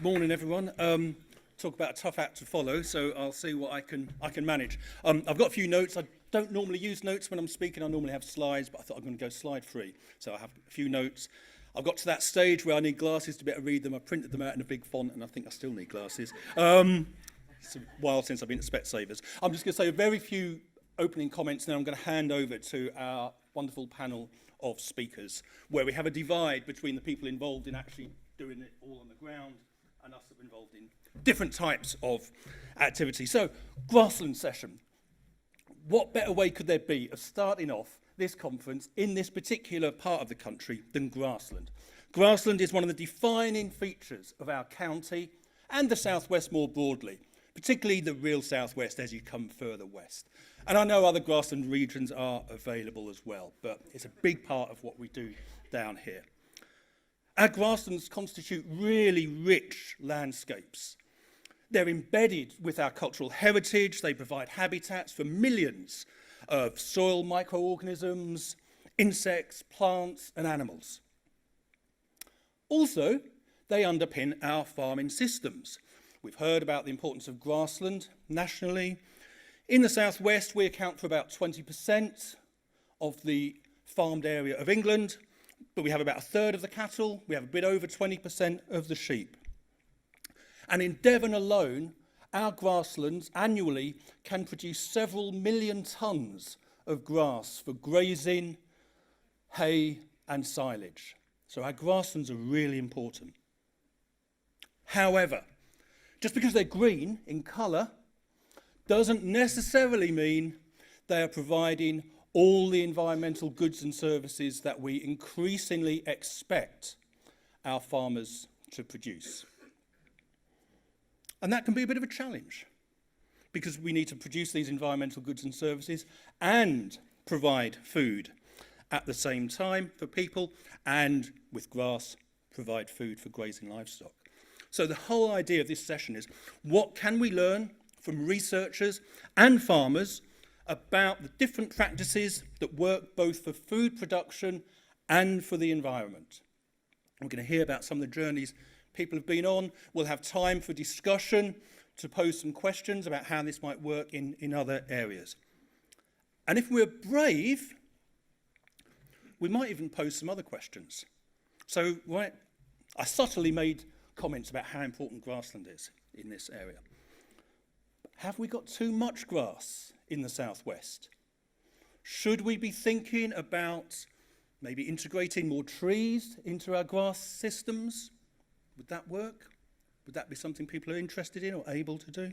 Morning, everyone. Talk about a tough act to follow, so I'll see what I can manage. I've got a few notes. I don't normally use notes when I'm speaking. I normally have slides, but I thought I'm going to go slide free. So I have a few notes. I've got to that stage where I need glasses to be able to read them. I printed them out in a big font, and I think I still need glasses. It's a while since I've been at Specsavers. I'm just going to say a very few opening comments, and then I'm going to hand over to our wonderful panel of speakers, where we have a divide between the people involved in actually doing it all on the ground and us that are involved in different types of activity. So, Grassland session. What better way could there be of starting off this conference in this particular part of the country than grassland? Grassland is one of the defining features of our county and the southwest more broadly, particularly the real southwest as you come further west. And I know other grassland regions are available as well, but it's a big part of what we do down here. Our grasslands constitute really rich landscapes. They're embedded with our cultural heritage. They provide habitats for millions of soil microorganisms, insects, plants, and animals. Also, they underpin our farming systems. We've heard about the importance of grassland nationally. In the southwest, we account for about 20% of the farmed area of England, but we have about a third of the cattle. We have a bit over 20% of the sheep. And in Devon alone, our grasslands annually can produce several million tonnes of grass for grazing, hay, and silage. So our grasslands are really important. However, just because they're green in colour doesn't necessarily mean they are providing all the environmental goods and services that we increasingly expect our farmers to produce. And that can be a bit of a challenge because we need to produce these environmental goods and services and provide food at the same time for people, and with grass, provide food for grazing livestock. So the whole idea of this session is, what can we learn from researchers and farmers about the different practices that work both for food production and for the environment? We're going to hear about some of the journeys people have been on. We'll have time for discussion to pose some questions about how this might work in other areas. And if we're brave, we might even pose some other questions. So, right, I subtly made comments about how important grassland is in this area. Have we got too much grass in the southwest? Should we be thinking about maybe integrating more trees into our grass systems? Would that work? Would that be something people are interested in or able to do?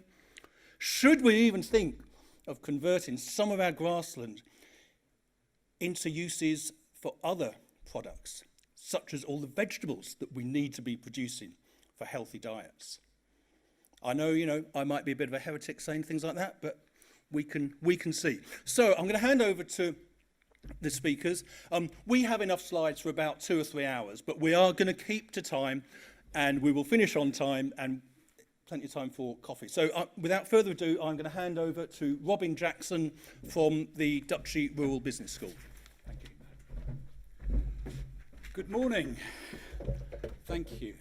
Should we even think of converting some of our grassland into uses for other products, such as all the vegetables that we need to be producing for healthy diets? I know, I might be a bit of a heretic saying things like that, but we can see. So I'm going to hand over to the speakers. We have enough slides for about 2 or 3 hours, but we are going to keep to time, and we will finish on time and plenty of time for coffee. So without further ado, I'm going to hand over to Robin Jackson from the Duchy Rural Business School. Thank you. Good morning. Thank you.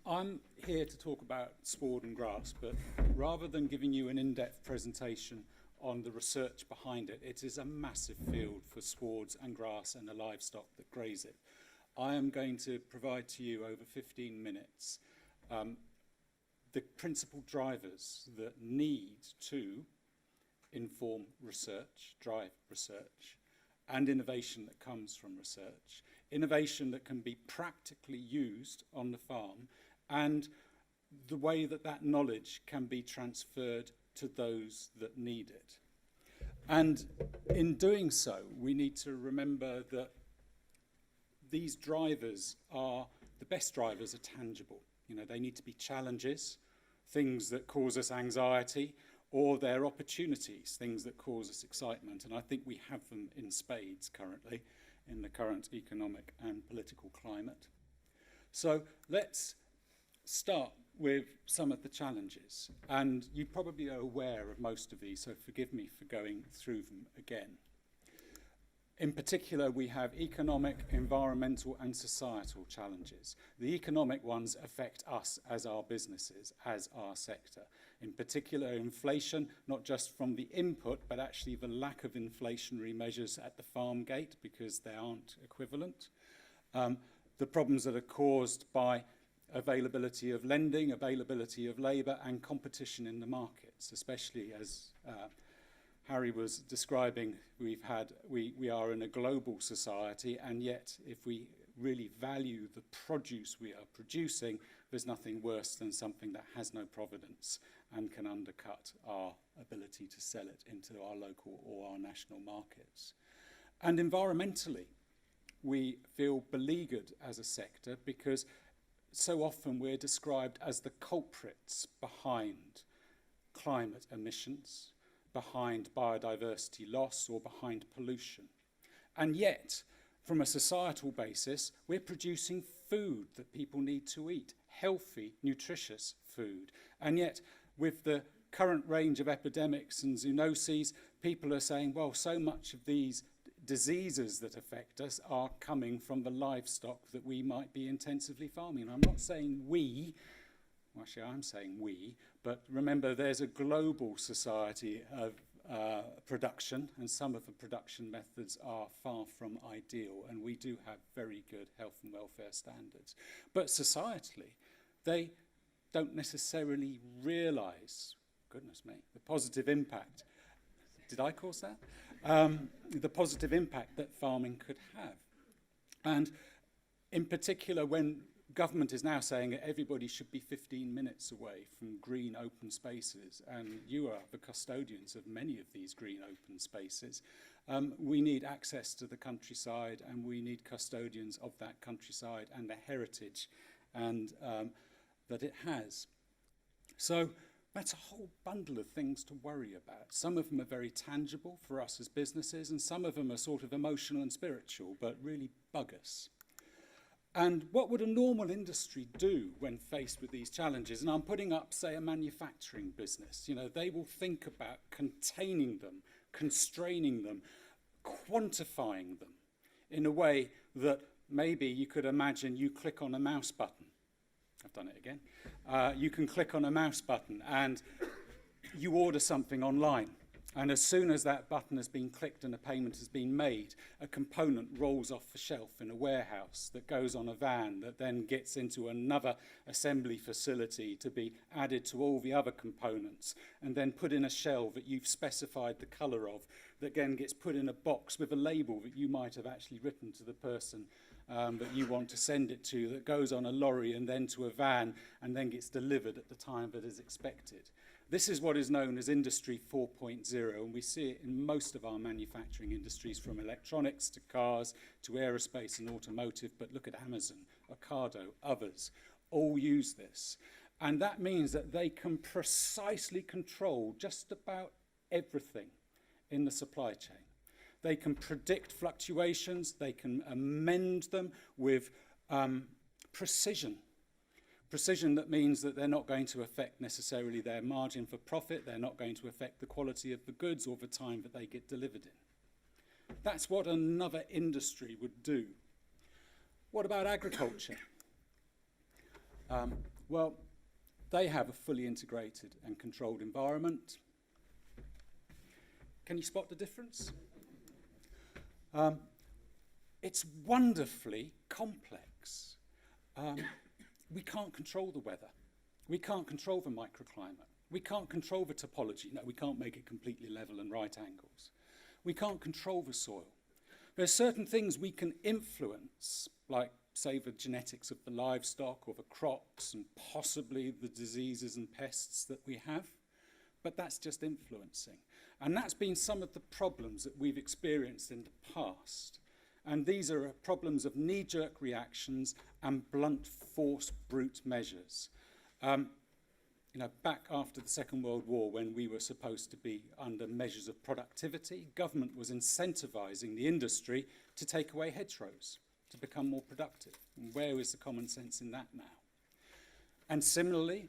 I'm here to talk about sward and grass, but rather than giving you an in-depth presentation on the research behind it, it is a massive field for swards and grass and the livestock that graze it. I am going to provide to you over 15 minutes the principal drivers that need to inform research, drive research, and innovation that comes from research, innovation that can be practically used on the farm, and the way that that knowledge can be transferred to those that need it. And in doing so, we need to remember that these drivers are, the best drivers are tangible. They need to be challenges, things that cause us anxiety, or they're opportunities, things that cause us excitement. And I think we have them in spades currently in the current economic and political climate. So let's start with some of the challenges. And you probably are aware of most of these, so forgive me for going through them again. In particular, we have economic, environmental and societal challenges. The economic ones affect us as our businesses, as our sector. In particular, inflation, not just from the input, but actually the lack of inflationary measures at the farm gate because they aren't equivalent. The problems that are caused by availability of lending, availability of labour and competition in the markets, especially as Harry was describing, we are in a global society, and yet if we really value the produce we are producing, there's nothing worse than something that has no provenance and can undercut our ability to sell it into our local or our national markets. And environmentally, we feel beleaguered as a sector because so often we're described as the culprits behind climate emissions, behind biodiversity loss or behind pollution. And yet, from a societal basis, we're producing food that people need to eat, healthy, nutritious food. And yet, with the current range of epidemics and zoonoses, people are saying, well, so much of these diseases that affect us are coming from the livestock that we might be intensively farming. And I'm not saying we, well, actually I'm saying we, but remember there's a global society of production, and some of the production methods are far from ideal, and we do have very good health and welfare standards. But societally, they don't necessarily realise, goodness me, the positive impact. Did I cause that? The positive impact that farming could have. And in particular, when government is now saying that everybody should be 15 minutes away from green open spaces, and you are the custodians of many of these green open spaces, we need access to the countryside, and we need custodians of that countryside and the heritage and that it has. So that's a whole bundle of things to worry about. Some of them are very tangible for us as businesses, and some of them are sort of emotional and spiritual, but really bug us. And what would a normal industry do when faced with these challenges? And I'm putting up, say, a manufacturing business. You know, they will think about containing them, constraining them, quantifying them in a way that maybe you could imagine you click on a mouse button. I've done it again. You can click on a mouse button and you order something online. And as soon as that button has been clicked and a payment has been made, a component rolls off the shelf in a warehouse that goes on a van that then gets into another assembly facility to be added to all the other components and then put in a shell that you've specified the colour of, that again gets put in a box with a label that you might have actually written to the person that you want to send it to, that goes on a lorry and then to a van and then gets delivered at the time that is expected. This is what is known as Industry 4.0, and we see it in most of our manufacturing industries, from electronics to cars to aerospace and automotive. But look at Amazon, Ocado, others, all use this. And that means that they can precisely control just about everything in the supply chain. They can predict fluctuations, they can amend them with precision. Precision that means that they're not going to affect necessarily their margin for profit, they're not going to affect the quality of the goods or the time that they get delivered in. That's what another industry would do. What about agriculture? Well, they have a fully integrated and controlled environment. Can you spot the difference? It's wonderfully complex. We can't control the weather. We can't control the microclimate. We can't control the topology. No, we can't make it completely level and right angles. We can't control the soil. There's certain things we can influence, like, say, the genetics of the livestock or the crops and possibly the diseases and pests that we have, but that's just influencing. And that's been some of the problems that we've experienced in the past. And these are problems of knee-jerk reactions and blunt force brute measures. Back after the Second World War, when we were supposed to be under measures of productivity, government was incentivizing the industry to take away hedgerows, to become more productive. And where is the common sense in that now? And similarly,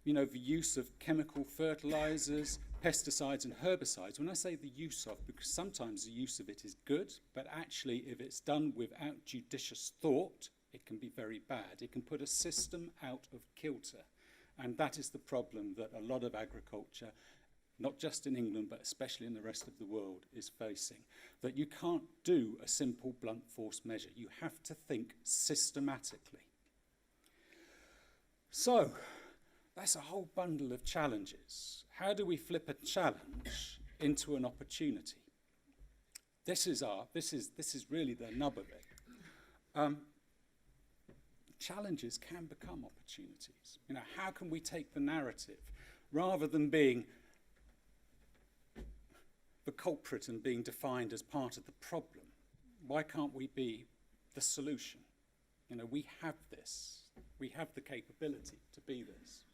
the use of chemical fertilizers, pesticides and herbicides, when I say the use of, because sometimes the use of it is good, but actually if it's done without judicious thought, it can be very bad. It can put a system out of kilter. And that is the problem that a lot of agriculture, not just in England, but especially in the rest of the world, is facing. That you can't do a simple blunt force measure. You have to think systematically. So, that's a whole bundle of challenges. How do we flip a challenge into an opportunity? This is really the nub of it. Challenges can become opportunities. You know, how can we take the narrative rather than being the culprit and being defined as part of the problem? Why can't we be the solution? You know, we have this. We have the capability to be this.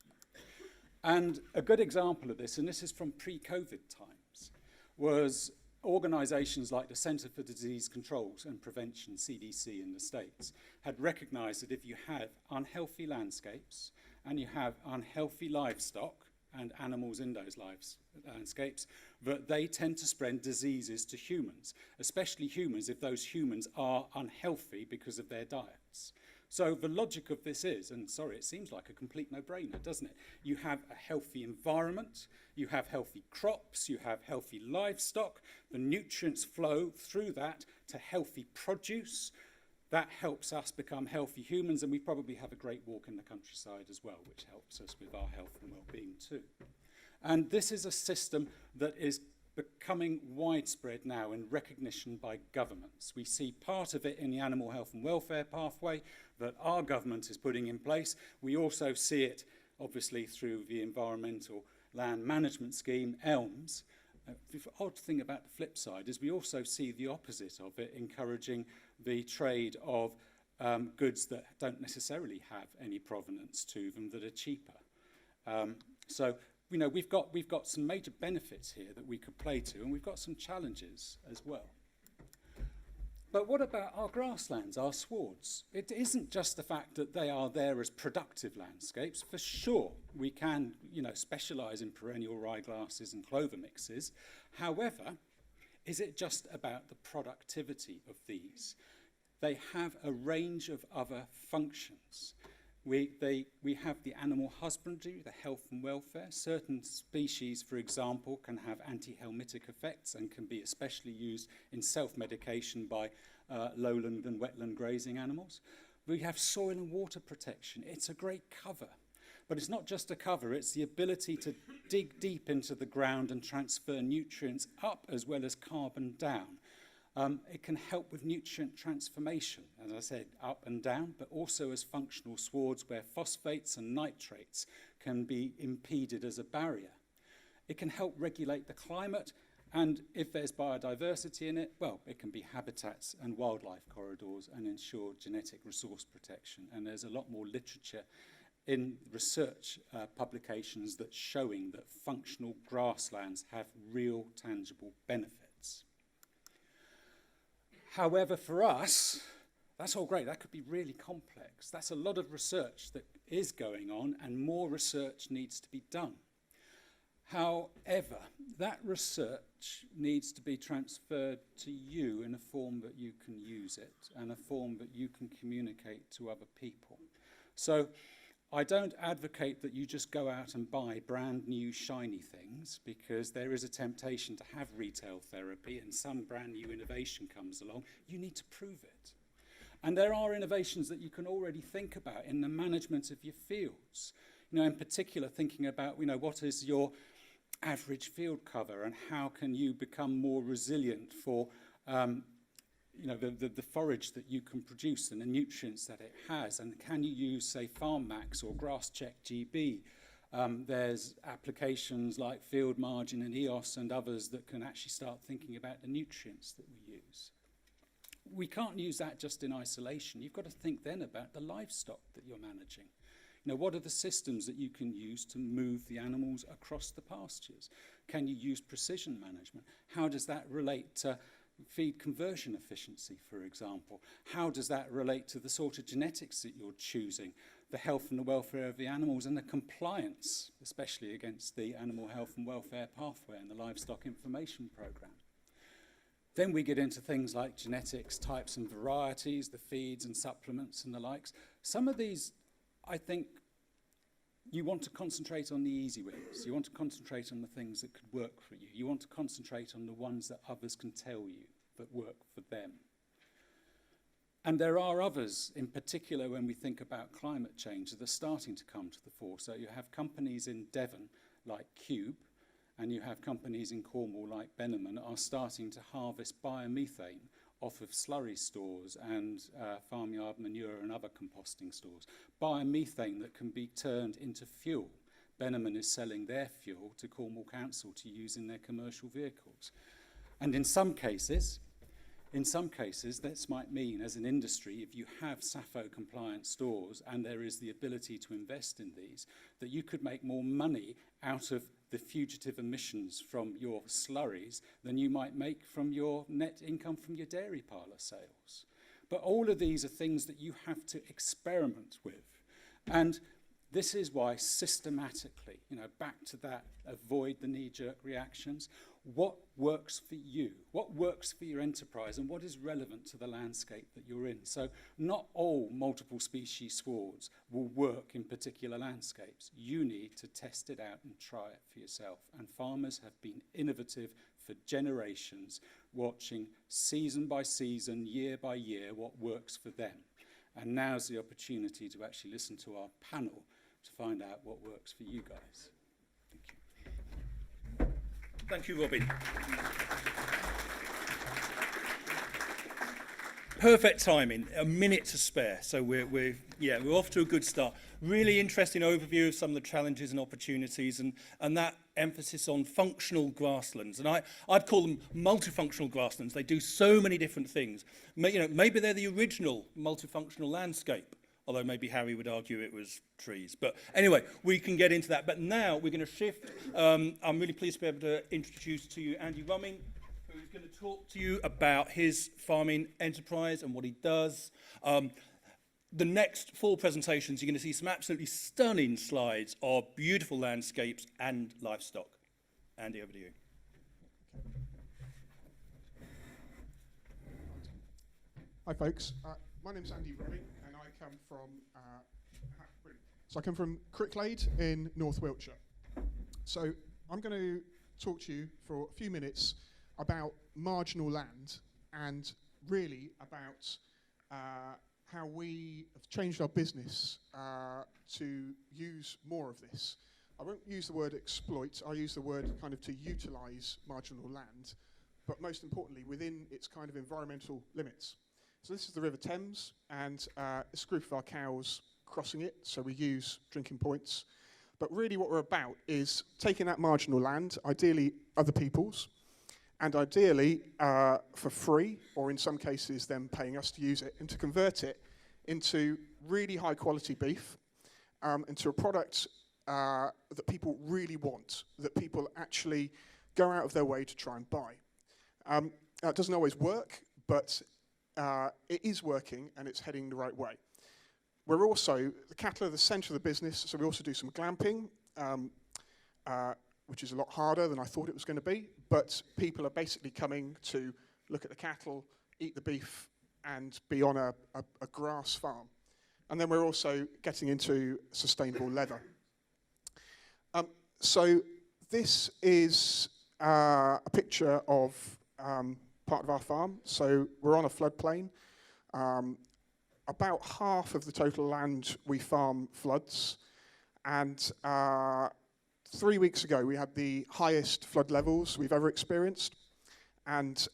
And a good example of this, and this is from pre-COVID times, was organisations like the Centre for Disease Control and Prevention, CDC in the States, had recognised that if you have unhealthy landscapes and you have unhealthy livestock and animals in those landscapes, that they tend to spread diseases to humans, especially humans if those humans are unhealthy because of their diets. So the logic of this is, and sorry, it seems like a complete no-brainer, doesn't it? You have a healthy environment, you have healthy crops, you have healthy livestock, the nutrients flow through that to healthy produce. That helps us become healthy humans, and we probably have a great walk in the countryside as well, which helps us with our health and well-being too. And this is a system that is becoming widespread now in recognition by governments. We see part of it in the animal health and welfare pathway that our government is putting in place. We also see it, obviously, through the Environmental Land Management Scheme, ELMS. The odd thing about the flip side is we also see the opposite of it, encouraging the trade of goods that don't necessarily have any provenance to them that are cheaper. So, you know, we've got some major benefits here that we could play to, and we've got some challenges as well. But what about our grasslands, our swards? It isn't just the fact that they are there as productive landscapes. For sure, we can, you know, specialise in perennial ryegrasses and clover mixes. However, is it just about the productivity of these? They have a range of other functions. We have the animal husbandry, the health and welfare. Certain species, for example, can have anti-helmintic effects and can be especially used in self-medication by lowland and wetland grazing animals. We have soil and water protection. It's a great cover. But it's not just a cover, it's the ability to dig deep into the ground and transfer nutrients up as well as carbon down. It can help with nutrient transformation, as I said, up and down, but also as functional swards where phosphates and nitrates can be impeded as a barrier. It can help regulate the climate, and if there's biodiversity in it, well, it can be habitats and wildlife corridors and ensure genetic resource protection. And there's a lot more literature in research publications that's showing that functional grasslands have real tangible benefits. However, for us, that's all great. That could be really complex. That's a lot of research that is going on, and more research needs to be done. However, that research needs to be transferred to you in a form that you can use it and a form that you can communicate to other people. So I don't advocate that you just go out and buy brand new shiny things, because there is a temptation to have retail therapy and some brand new innovation comes along. You need to prove it. And there are innovations that you can already think about in the management of your fields. You know, in particular, thinking about, you know, what is your average field cover and how can you become more resilient for you know, the forage that you can produce and the nutrients that it has, and can you use, say, Farm Max or Grass Check GB? There's applications like Field Margin and EOS and others that can actually start thinking about the nutrients that we use. We can't use that just in isolation. You've got to think then about the livestock that you're managing. You know, what are the systems that you can use to move the animals across the pastures? Can you use precision management? How does that relate to feed conversion efficiency, for example? How does that relate to the sort of genetics that you're choosing the health and the welfare of the animals and the compliance, especially against the Animal Health and Welfare Pathway and the Livestock Information Programme. Then we get into things like genetics, types and varieties, the feeds and supplements and the likes. Some of these, I think, you want to concentrate on the easy wins. You want to concentrate on the things that could work for you. You want to concentrate on the ones that others can tell you that work for them. And there are others, in particular when we think about climate change, that are starting to come to the fore. So you have companies in Devon like Cube, and you have companies in Cornwall like Benneman are starting to harvest biomethane off of slurry stores and farmyard manure and other composting stores. Biomethane that can be turned into fuel. Benneman is selling their fuel to Cornwall Council to use in their commercial vehicles. And in some cases, this might mean, as an industry, if you have SAFO-compliant stores and there is the ability to invest in these, that you could make more money out of the fugitive emissions from your slurries than you might make from your net income from your dairy parlour sales. But all of these are things that you have to experiment with. And this is why systematically, back to that, avoid the knee-jerk reactions. What works for you? What works for your enterprise? And what is relevant to the landscape that you're in? So not all multiple species swards will work in particular landscapes. You need to test it out and try it for yourself. And farmers have been innovative for generations, watching season by season, year by year, what works for them. And now's the opportunity to actually listen to our panel to find out what works for you guys. Thank you, Robin. Perfect timing, a minute to spare. So we're off to a good start. Really interesting overview of some of the challenges and opportunities, and that emphasis on functional grasslands. And I'd call them multifunctional grasslands. They do so many different things. Maybe they're the original multifunctional landscape, although maybe Harry would argue it was trees. But anyway, we can get into that. But now we're going to shift. I'm really pleased to be able to introduce to you Andy Rumming, who's going to talk to you about his farming enterprise and what he does. The next 4 presentations, you're going to see some absolutely stunning slides of beautiful landscapes and livestock. Andy, over to you. Hi, folks. My name's Andy Rumming. I come from Cricklade in North Wiltshire. So I'm going to talk to you for a few minutes about marginal land and really about how we have changed our business to use more of this. I won't use the word exploit, I'll use the word kind of to utilise marginal land, but most importantly within its kind of environmental limits. So this is the River Thames, and it's a group of our cows crossing it, so we use drinking points. But really what we're about is taking that marginal land, ideally other people's, and ideally for free, or in some cases them paying us to use it, and to convert it into really high quality beef, into a product that people really want, that people actually go out of their way to try and buy. It doesn't always work, but it is working and it's heading the right way. We're also, the cattle are the centre of the business, so we also do some glamping, which is a lot harder than I thought it was going to be, but people are basically coming to look at the cattle, eat the beef, and be on a grass farm. And then we're also getting into sustainable leather. So this is a picture of part of our farm. So we're on a floodplain. About half of the total land we farm floods. And 3 weeks ago, we had the highest flood levels we've ever experienced. And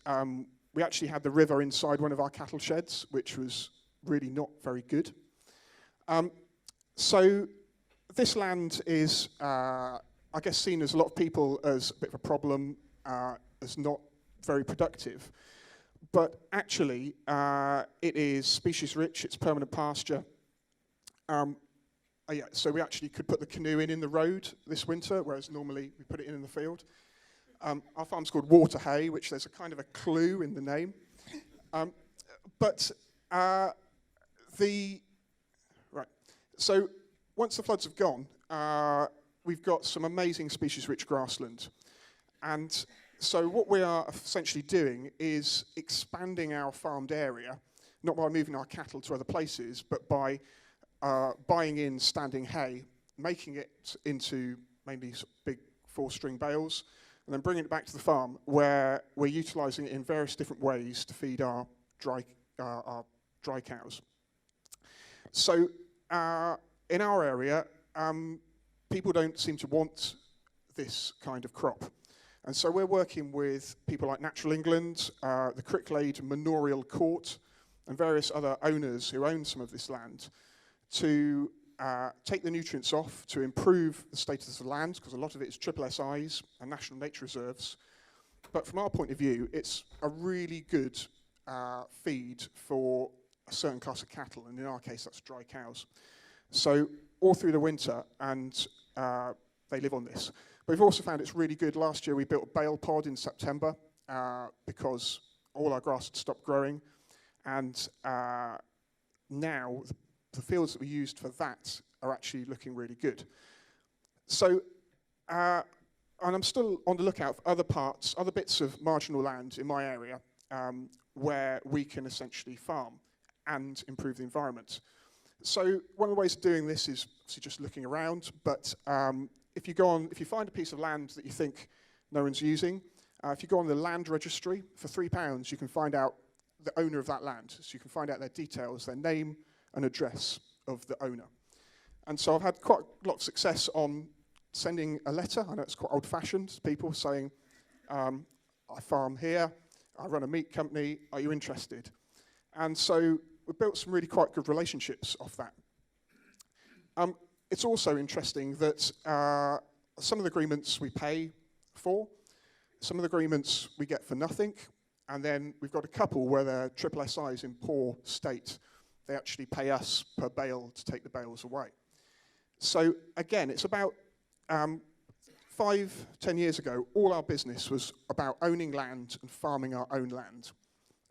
we actually had the river inside one of our cattle sheds, which was really not very good. So this land is, I guess, seen as a lot of people as a bit of a problem, as not very productive. But actually, it is species rich, it's permanent pasture. So we actually could put the canoe in the road this winter, whereas normally we put it in the field. Our farm's called Water Hay, which there's a kind of a clue in the name. So once the floods have gone, we've got some amazing species-rich grassland. And so what we are essentially doing is expanding our farmed area, not by moving our cattle to other places, but by buying in standing hay, making it into mainly big 4-string bales, and then bringing it back to the farm, where we're utilising it in various different ways to feed our dry cows. So in our area, people don't seem to want this kind of crop. And so we're working with people like Natural England, the Cricklade Manorial Court, and various other owners who own some of this land to take the nutrients off, to improve the status of the land, because a lot of it is triple SIs and national nature reserves. But from our point of view, it's a really good feed for a certain class of cattle, and in our case, that's dry cows. So all through the winter, and they live on this. But we've also found it's really good. Last year, we built a bale pod in September because all our grass had stopped growing. And now the fields that we used for that are actually looking really good. So, and I'm still on the lookout for other bits of marginal land in my area where we can essentially farm and improve the environment. So one of the ways of doing this is obviously just looking around, but if you find a piece of land that you think no one's using, if you go on the land registry, for £3, you can find out the owner of that land. So you can find out their details, their name and address of the owner. And so I've had quite a lot of success on sending a letter. I know it's quite old-fashioned, people saying, I farm here, I run a meat company, are you interested? And so we've built some really quite good relationships off that. It's also interesting that some of the agreements we pay for, some of the agreements we get for nothing, and then we've got a couple where they're triple SIs in poor state. They actually pay us per bale to take the bales away. So again, it's about 5-10 years ago, all our business was about owning land and farming our own land.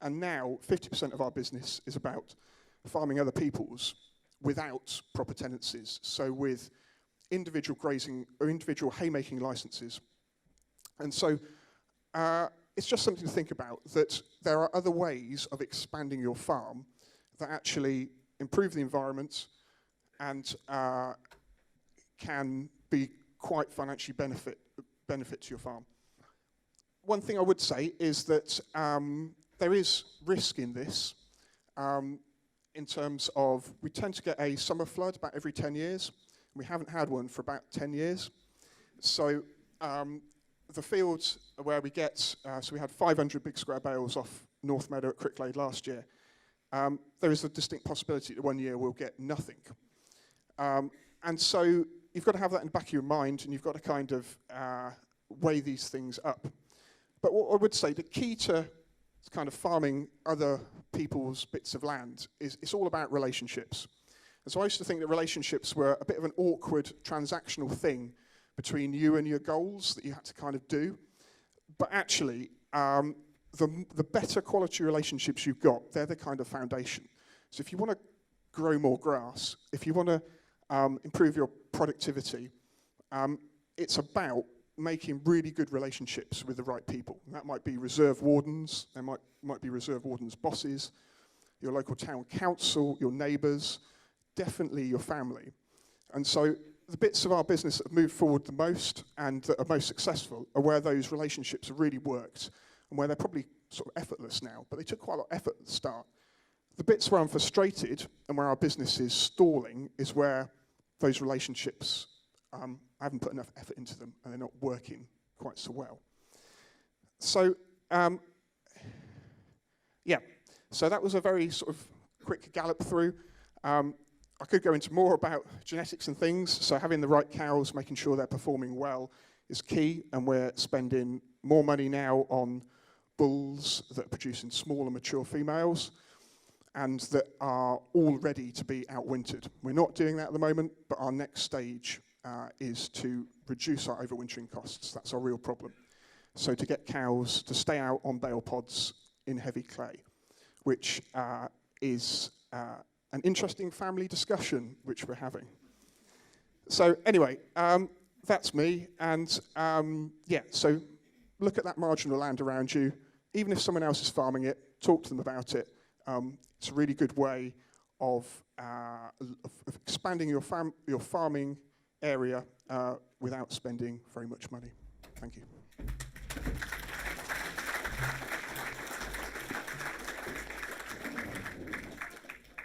And now 50% of our business is about farming other people's without proper tenancies, so with individual grazing or individual haymaking licenses. And so it's just something to think about, that there are other ways of expanding your farm that actually improve the environment and can be quite financially benefit to your farm. One thing I would say is that there is risk in this, in terms of we tend to get a summer flood about every 10 years. We haven't had one for about 10 years. So the fields where we get, so we had 500 big square bales off North Meadow at Cricklade last year. There is a distinct possibility that one year we'll get nothing. And so you've got to have that in the back of your mind, and you've got to kind of weigh these things up. But what I would say, the key to kind of farming other people's bits of land is it's all about relationships. And so I used to think that relationships were a bit of an awkward transactional thing between you and your goals that you had to kind of do. But actually, the better quality relationships you've got, they're the kind of foundation. So if you want to grow more grass, if you want to improve your productivity, it's about making really good relationships with the right people. And that might be reserve wardens, there might be reserve wardens' bosses, your local town council, your neighbours, definitely your family. And so the bits of our business that have moved forward the most and that are most successful are where those relationships have really worked and where they're probably sort of effortless now, but they took quite a lot of effort at the start. The bits where I'm frustrated and where our business is stalling is where those relationships, I haven't put enough effort into them and they're not working quite so well. So, yeah, so that was a very sort of quick gallop through. I could go into more about genetics and things, so having the right cows, making sure they're performing well is key, and we're spending more money now on bulls that are producing smaller mature females and that are all ready to be outwintered. We're not doing that at the moment, but our next stage is to reduce our overwintering costs. That's our real problem. So to get cows to stay out on bale pods in heavy clay, which is an interesting family discussion which we're having. So anyway, that's me, and yeah, so look at that marginal land around you. Even if someone else is farming it, talk to them about it. It's a really good way of expanding your farming area without spending very much money. Thank you.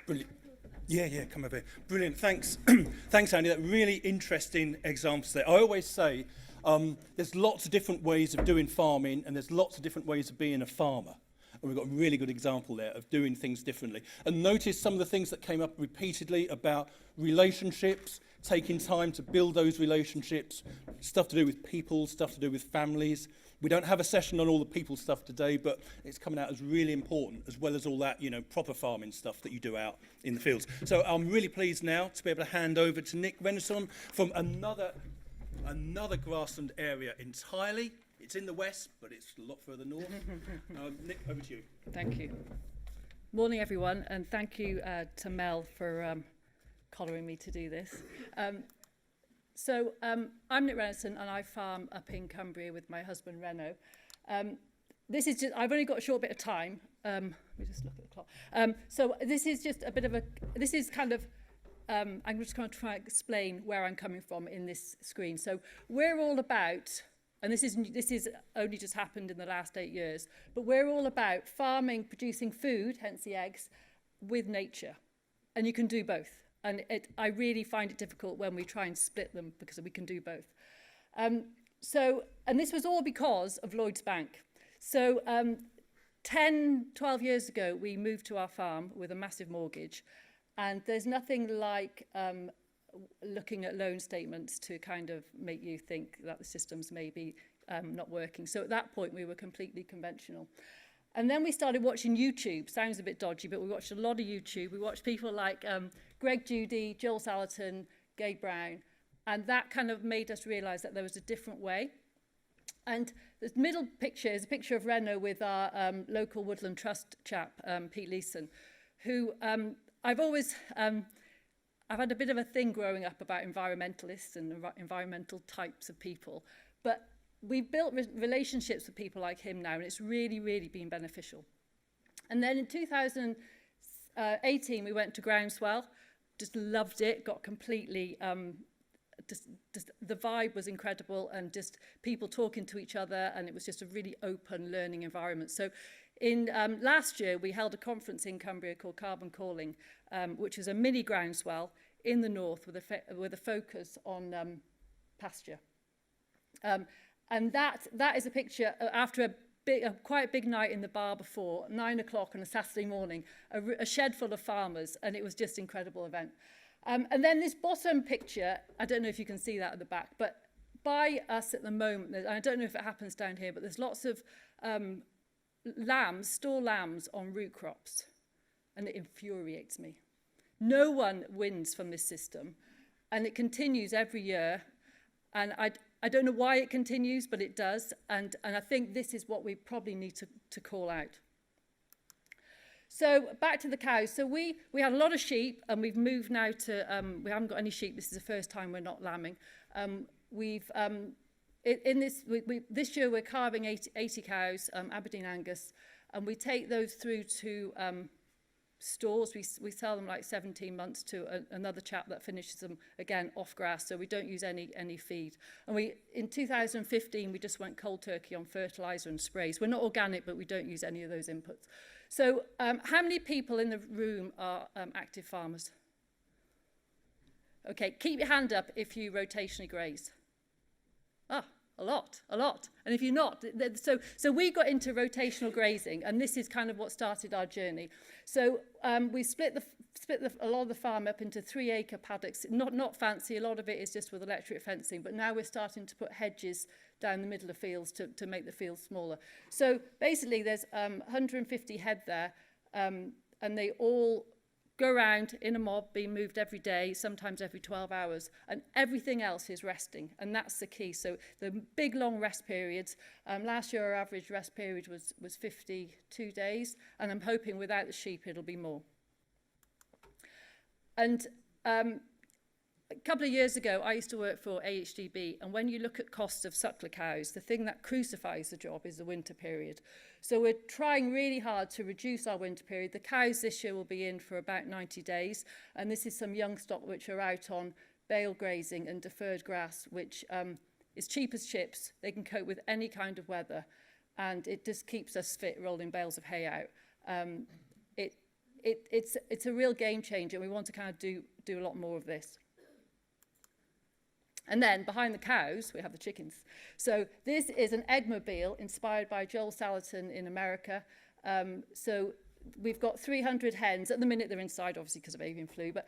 Brilliant. Yeah, come over here. Brilliant, thanks. Thanks, Andy. That really interesting examples there. I always say there's lots of different ways of doing farming, and there's lots of different ways of being a farmer. And we've got a really good example there of doing things differently. And notice some of the things that came up repeatedly about relationships, taking time to build those relationships, stuff to do with people, stuff to do with families. We don't have a session on all the people stuff today, but it's coming out as really important, as well as all that, proper farming stuff that you do out in the fields. So I'm really pleased now to be able to hand over to Nic Renison from another grassland area entirely. It's in the west, but it's a lot further north. Nic, over to you. Thank you. Morning, everyone, and thank you to Mel for collaring me to do this. So I'm Nic Renison, and I farm up in Cumbria with my husband Reno. This is just, I've only got a short bit of time. Let me just look at the clock. So this is just a bit of I'm just going to try and explain where I'm coming from in this screen. So we're all about, and this is only just happened in the last 8 years, but we're all about farming, producing food, hence the eggs, with nature. And you can do both. And I really find it difficult when we try and split them because we can do both. And this was all because of Lloyd's Bank. So 10, 12 years ago, we moved to our farm with a massive mortgage. And there's nothing like looking at loan statements to kind of make you think that the systems may be not working. So at that point, we were completely conventional. And then we started watching YouTube. Sounds a bit dodgy, but we watched a lot of YouTube. We watched people like Greg Judy, Joel Salatin, Gabe Brown. And that kind of made us realise that there was a different way. And the middle picture is a picture of Reno with our local Woodland Trust chap, Pete Leeson, who I've had a bit of a thing growing up about environmentalists and environmental types of people. But we've built relationships with people like him now, and it's really, really been beneficial. And then in 2018, we went to Groundswell, just loved it, got completely, just the vibe was incredible, and just people talking to each other, and it was just a really open learning environment. So in last year, we held a conference in Cumbria called Carbon Calling, which is a mini Groundswell in the north with a focus on pasture. And that is a picture after a quite big night in the bar before, 9 o'clock on a Saturday morning, a shed full of farmers, and it was just an incredible event. And then this bottom picture, I don't know if you can see that at the back, but by us at the moment, I don't know if it happens down here, but there's lots of store lambs on root crops, and it infuriates me. No one wins from this system, and it continues every year, and I don't know why it continues, but it does, and I think this is what we probably need to call out. So back to the cows. So we had a lot of sheep, and we've moved now to, we haven't got any sheep. This is the first time we're not lambing. This year we're calving 80 cows, Aberdeen Angus, and we take those through to stores. We sell them like 17 months to another chap that finishes them again off grass, so we don't use any feed. And in 2015 we just went cold turkey on fertilizer and sprays. We're not organic, but we don't use any of those inputs. So how many people in the room are active farmers? Okay, keep your hand up if you rotationally graze. A lot. And if you're not, so we got into rotational grazing, and this is kind of what started our journey. So we split a lot of the farm up into 3-acre paddocks. Not fancy. A lot of it is just with electric fencing, but now we're starting to put hedges down the middle of fields to make the fields smaller. So basically, there's 150 head there, and they all go around in a mob, being moved every day, sometimes every 12 hours, and everything else is resting, and that's the key. So the big long rest periods, last year our average rest period was 52 days, and I'm hoping without the sheep it'll be more. and a couple of years ago, I used to work for AHDB, and when you look at costs of suckler cows, the thing that crucifies the job is the winter period. So we're trying really hard to reduce our winter period. The cows this year will be in for about 90 days, and this is some young stock which are out on bale grazing and deferred grass, which is cheap as chips. They can cope with any kind of weather, and it just keeps us fit rolling bales of hay out. It's a real game changer, and we want to kind of do a lot more of this. And then behind the cows, we have the chickens. So this is an eggmobile inspired by Joel Salatin in America. So we've got 300 hens. At the minute, they're inside, obviously, because of avian flu. But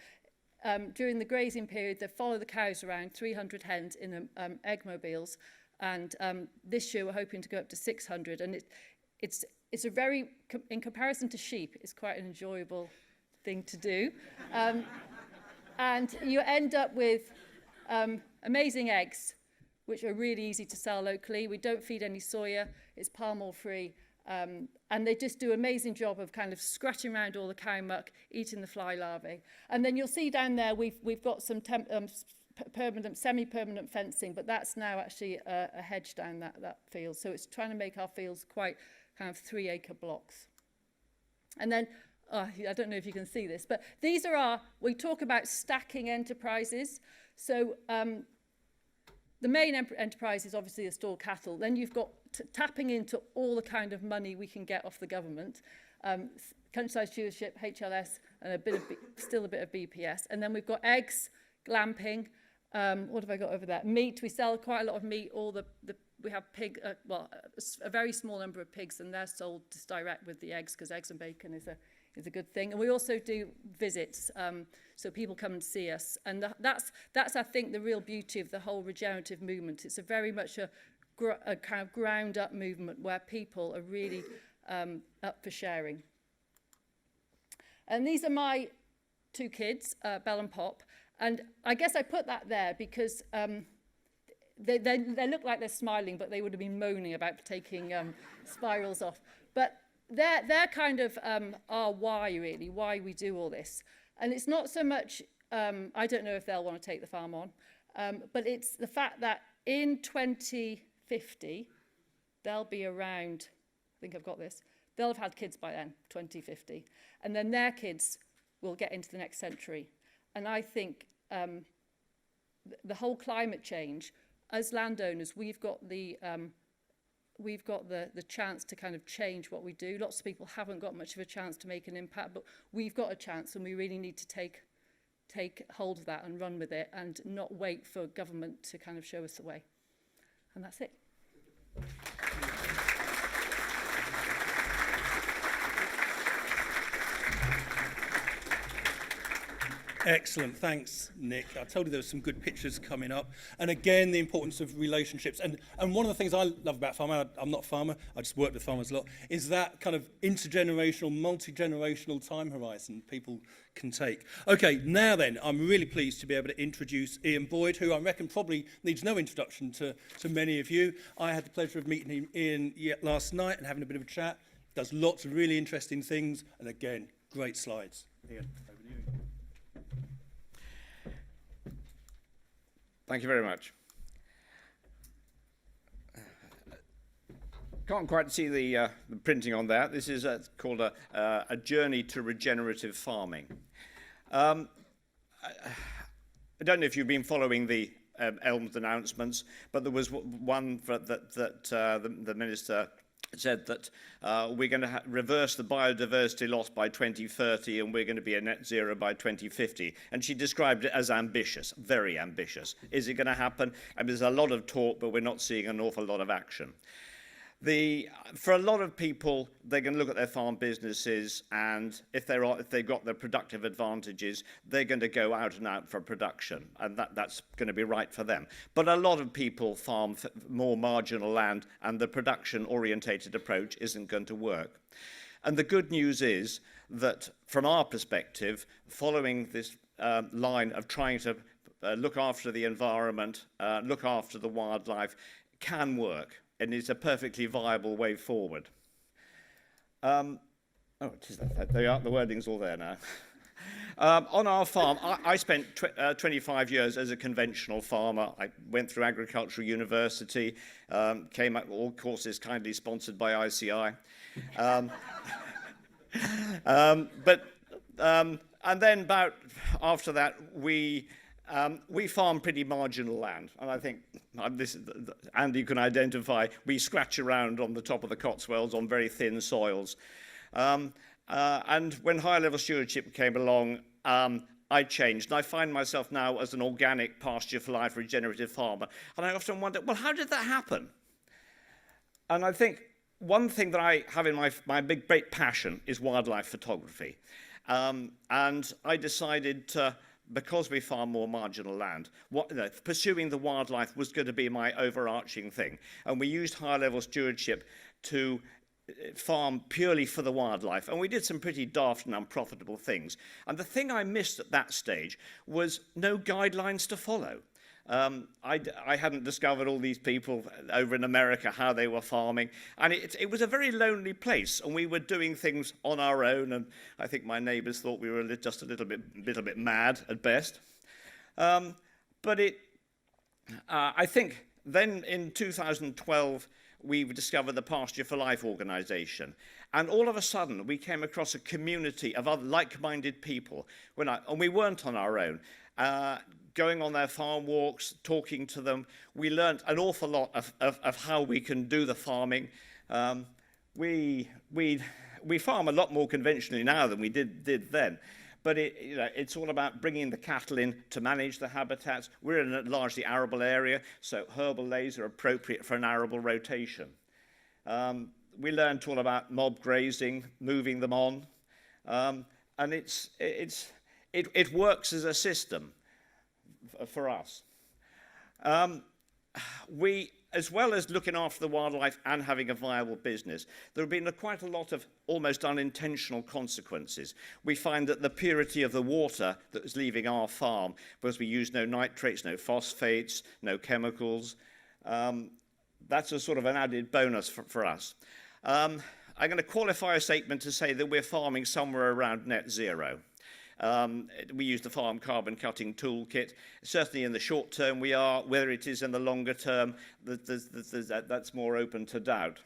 during the grazing period, they follow the cows around, 300 hens in eggmobiles. And this year, we're hoping to go up to 600. And it's a very, in comparison to sheep, it's quite an enjoyable thing to do. And you end up with amazing eggs, which are really easy to sell locally. We don't feed any soya. It's palm oil free. And they just do an amazing job of kind of scratching around all the cow muck, eating the fly larvae. And then you'll see down there, we've got some permanent, semi-permanent fencing, but that's now actually a hedge down that field. So it's trying to make our fields quite kind of 3-acre blocks. And then, I don't know if you can see this, but these are we talk about stacking enterprises. So the main enterprise is obviously the stalled cattle. Then you've got tapping into all the kind of money we can get off the government. Countryside stewardship, HLS, and still a bit of BPS. And then we've got eggs, glamping. What have I got over there? Meat. We sell quite a lot of meat. We have pig, a very small number of pigs, and they're sold just direct with the eggs, because eggs and bacon is a good thing. And we also do visits, so people come and see us. And that's I think, the real beauty of the whole regenerative movement. It's a very much a kind of ground-up movement where people are really up for sharing. And these are my 2 kids, Belle and Pop. And I guess I put that there because they look like they're smiling, but they would have been moaning about taking spirals off. But they're kind of our why, really, why we do all this. And it's not so much, I don't know if they'll want to take the farm on, but it's the fact that in 2050, they'll be around, I think I've got this, they'll have had kids by then, 2050. And then their kids will get into the next century. And I think the whole climate change, as landowners, we've got the chance to kind of change what we do. Lots of people haven't got much of a chance to make an impact, but we've got a chance, and we really need to take hold of that and run with it, and not wait for government to kind of show us the way. And that's it. Excellent, thanks, Nick. I told you there were some good pictures coming up. And again, the importance of relationships. And one of the things I love about farming, I'm not a farmer, I just work with farmers a lot, is that kind of intergenerational, multi-generational time horizon people can take. Okay, now then, I'm really pleased to be able to introduce Ian Boyd, who I reckon probably needs no introduction to many of you. I had the pleasure of meeting him last night and having a bit of a chat. Does lots of really interesting things, and again, great slides. Ian, over to you. Thank you very much. Can't quite see the printing on that. This is called a journey to regenerative farming. I don't know if you've been following the Elm's announcements, but there was one that the minister said that we're going to reverse the biodiversity loss by 2030, and we're going to be a net zero by 2050. And she described it as ambitious, very ambitious. Is it going to happen? I mean, there's a lot of talk, but we're not seeing an awful lot of action. For a lot of people, they can look at their farm businesses, and if they've got their productive advantages, they're going to go out and out for production, and that's going to be right for them. But a lot of people farm more marginal land, and the production-orientated approach isn't going to work. And the good news is that, from our perspective, following this line of trying to look after the environment, look after the wildlife, can work. And it's a perfectly viable way forward. It is that. The wording's all there now. On our farm, I spent 25 years as a conventional farmer. I went through agricultural university, came up all courses kindly sponsored by ICI. And then about after that, we farm pretty marginal land. And I think Andy can identify, we scratch around on the top of the Cotswolds on very thin soils. And when high-level stewardship came along, I changed. And I find myself now as an organic pasture for life regenerative farmer. And I often wonder, well, how did that happen? And I think one thing that I have in my big, great passion is wildlife photography. And I decided to, because we farm more marginal land, pursuing the wildlife was going to be my overarching thing. And we used high-level stewardship to farm purely for the wildlife, and we did some pretty daft and unprofitable things. And the thing I missed at that stage was no guidelines to follow. I hadn't discovered all these people over in America, how they were farming, and it was a very lonely place, and we were doing things on our own, and I think my neighbours thought we were just a little bit mad at best. But I think then in 2012, we discovered the Pasture for Life organisation. And all of a sudden, we came across a community of other like-minded people. And we weren't on our own. Going on their farm walks, talking to them, we learnt an awful lot of how we can do the farming. We farm a lot more conventionally now than we did then. But it's all about bringing the cattle in to manage the habitats. We're in a largely arable area, so herbal lays are appropriate for an arable rotation. We learned all about mob grazing, moving them on, and it works as a system for us. As well as looking after the wildlife and having a viable business, there have been quite a lot of almost unintentional consequences. We find that the purity of the water that was leaving our farm, because we use no nitrates, no phosphates, no chemicals, that's a sort of an added bonus for us. I'm going to qualify a statement to say that we're farming somewhere around net zero. We use the farm carbon cutting toolkit. Certainly in the short term we are, whether it is in the longer term, that's more open to doubt.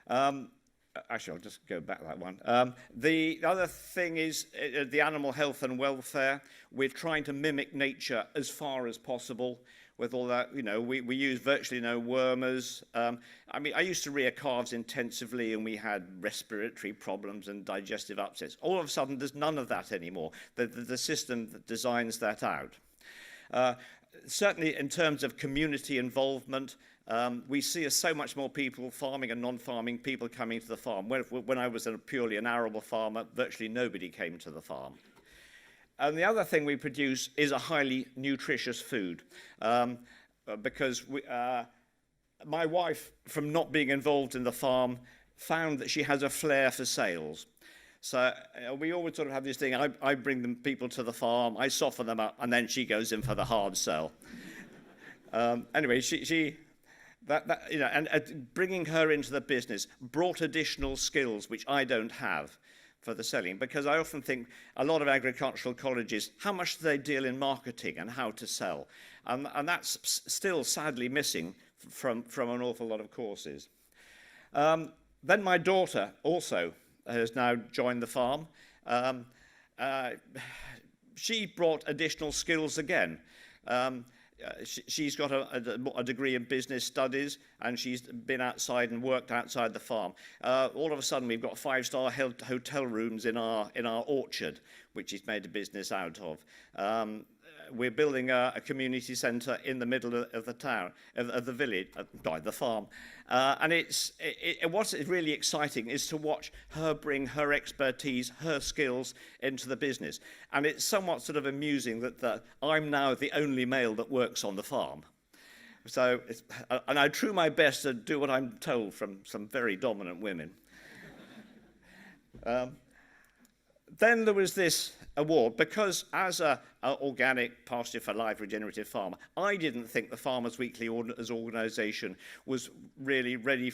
Actually, I'll just go back that one. The other thing is the animal health and welfare. We're trying to mimic nature as far as possible. With all that, we use virtually no wormers. I used to rear calves intensively, and we had respiratory problems and digestive upsets. All of a sudden, there's none of that anymore. The system that designs that out. Certainly, in terms of community involvement, we see so much more people, farming and non-farming people, coming to the farm. When I was purely an arable farmer, virtually nobody came to the farm. And the other thing we produce is a highly nutritious food, because my wife, from not being involved in the farm, found that she has a flair for sales. So we always sort of have this thing, I bring people to the farm, I soften them up, and then she goes in for the hard sell. Anyway, and bringing her into the business brought additional skills which I don't have for the selling, because I often think a lot of agricultural colleges, how much do they deal in marketing and how to sell? And that's still sadly missing from an awful lot of courses. Then my daughter also has now joined the farm. She brought additional skills again. She's got a degree in business studies, and she's been outside and worked outside the farm. All of a sudden, we've got 5-star hotel rooms in our orchard, which she's made a business out of. We're building a community centre in the middle of the town, of the village, the farm. And what's really exciting is to watch her bring her expertise, her skills into the business. And it's somewhat sort of amusing that I'm now the only male that works on the farm. So, and I try my best to do what I'm told from some very dominant women. Then there was this award, because as a organic pasture for life regenerative farmer, I didn't think the Farmers Weekly as organisation was really ready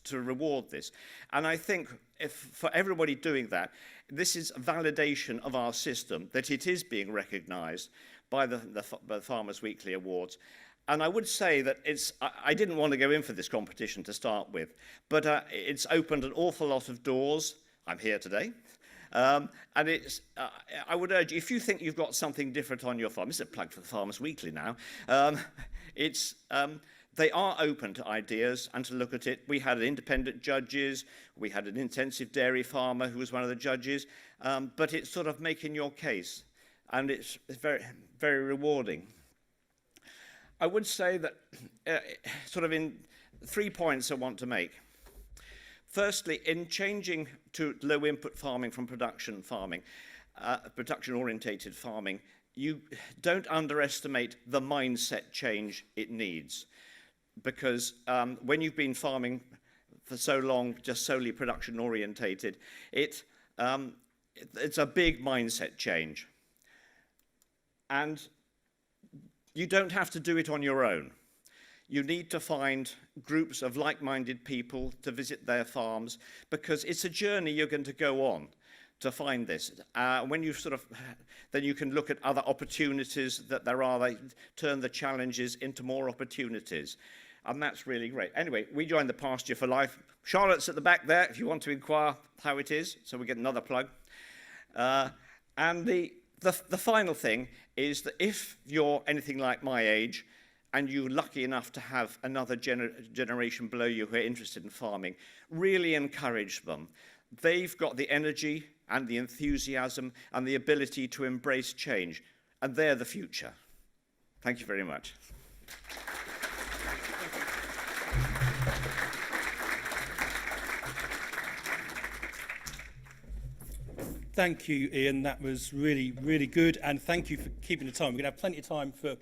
to reward this. And I think for everybody doing that, this is a validation of our system, that it is being recognised by the Farmers Weekly Awards. And I would say that I didn't want to go in for this competition to start with, but it's opened an awful lot of doors. I'm here today. And I would urge you, if you think you've got something different on your farm, this is a plug for the Farmers Weekly now, they are open to ideas and to look at it. We had independent judges, we had an intensive dairy farmer who was one of the judges, but it's sort of making your case, and it's very, very rewarding. I would say that sort of in 3 points I want to make. Firstly, in changing to low-input farming from production farming, production-orientated farming, you don't underestimate the mindset change it needs. Because when you've been farming for so long, just solely production-orientated, it's a big mindset change. And you don't have to do it on your own. You need to find groups of like-minded people to visit their farms, because it's a journey you're going to go on to find this. When you then you can look at other opportunities that there are. They turn the challenges into more opportunities, and that's really great. Anyway, we joined the Pasture for Life. Charlotte's at the back there if you want to inquire how it is, so we get another plug. And the final thing is that if you're anything like my age, and you're lucky enough to have another generation below you who are interested in farming, really encourage them. They've got the energy and the enthusiasm and the ability to embrace change, and they're the future. Thank you very much. Thank you, Ian. That was really, really good, and thank you for keeping the time. We're going to have plenty of time for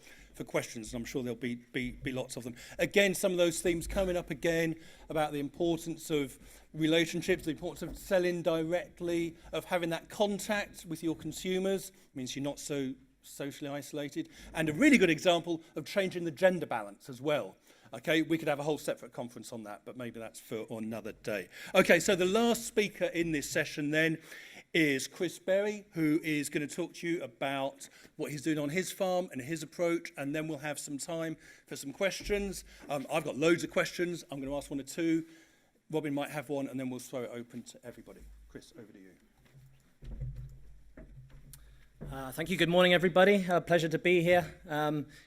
questions, and I'm sure there'll be lots of them. Again, some of those themes coming up again about the importance of relationships, the importance of selling directly, of having that contact with your consumers, means you're not so socially isolated, and a really good example of changing the gender balance as well. Okay, we could have a whole separate conference on that, but maybe that's for another day. Okay, so the last speaker in this session then is Chris Berry, who is going to talk to you about what he's doing on his farm and his approach, and then we'll have some time for some questions. I've got loads of questions. I'm going to ask one or two. Robin might have one, and then we'll throw it open to everybody. Chris, over to you. Thank you. Good morning, everybody. Pleasure to be here.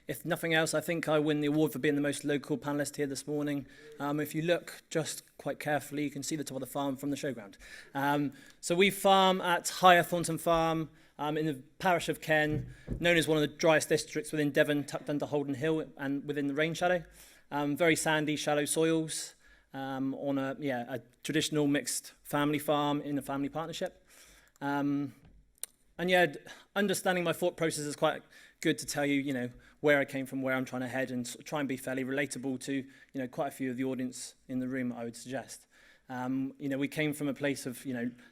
If nothing else, I think I win the award for being the most local panellist here this morning. If you look just quite carefully, you can see the top of the farm from the showground. So we farm at Higher Thornton Farm in the parish of Ken, known as one of the driest districts within Devon, tucked under Holden Hill and within the rain shadow. Very sandy, shallow soils on a traditional mixed family farm in a family partnership. And yeah, understanding my thought process is quite good to tell you, where I came from, where I'm trying to head, and try and be fairly relatable to, quite a few of the audience in the room, I would suggest. We came from a place of,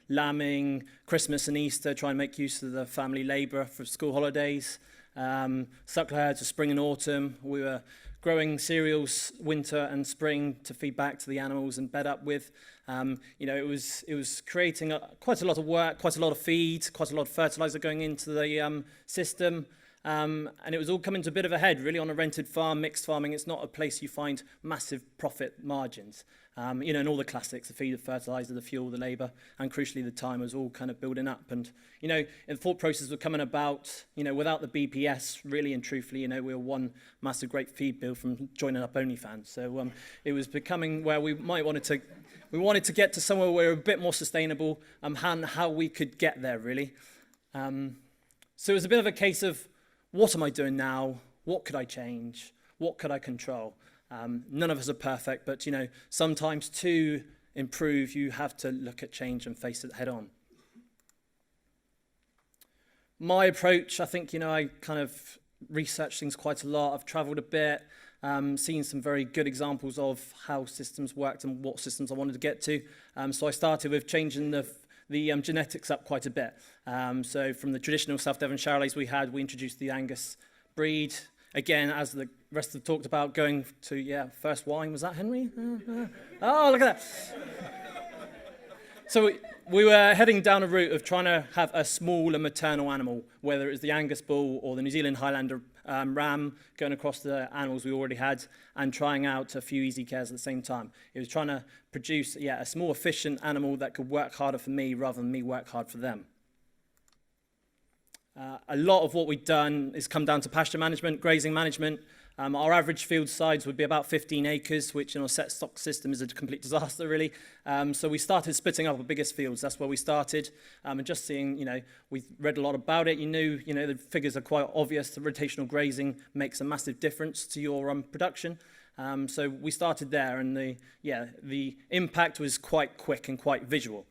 lambing, Christmas and Easter, try and make use of the family labour for school holidays, suckler herds of spring and autumn. We were growing cereals winter and spring to feed back to the animals and bed up with. It was creating quite a lot of work, quite a lot of feed, quite a lot of fertilizer going into the system. And it was all coming to a bit of a head, really, on a rented farm, mixed farming. It's not a place you find massive profit margins. And all the classics, the feed, the fertilizer, the fuel, the labor, and crucially the time was all kind of building up. And, the thought process was coming about, without the BPS, really and truthfully, we were one massive great feed bill from joining up OnlyFans. So it was becoming where we wanted to get to somewhere where we're a bit more sustainable, and how we could get there, really. So it was a bit of a case of, what am I doing now? What could I change? What could I control? None of us are perfect, but, sometimes to improve, you have to look at change and face it head on. My approach, I think, I kind of researched things quite a lot. I've travelled a bit, seen some very good examples of how systems worked and what systems I wanted to get to. So I started with changing the the genetics up quite a bit. So from the traditional South Devon Charolais we introduced the Angus breed. Again, as the rest have talked about, going to, first wine, was that Henry? Oh, look at that. So we were heading down a route of trying to have a smaller maternal animal, whether it was the Angus bull or the New Zealand Highlander ram, going across the animals we already had and trying out a few easy cares at the same time. It was trying to produce, a small, efficient animal that could work harder for me rather than me work hard for them. A lot of what we've done is come down to pasture management, grazing management. Our average field size would be about 15 acres, which in a set stock system is a complete disaster, really. So we started splitting up our biggest fields. That's where we started. And just seeing, we've read a lot about it. The figures are quite obvious. The rotational grazing makes a massive difference to your production. So we started there, and the impact was quite quick and quite visual.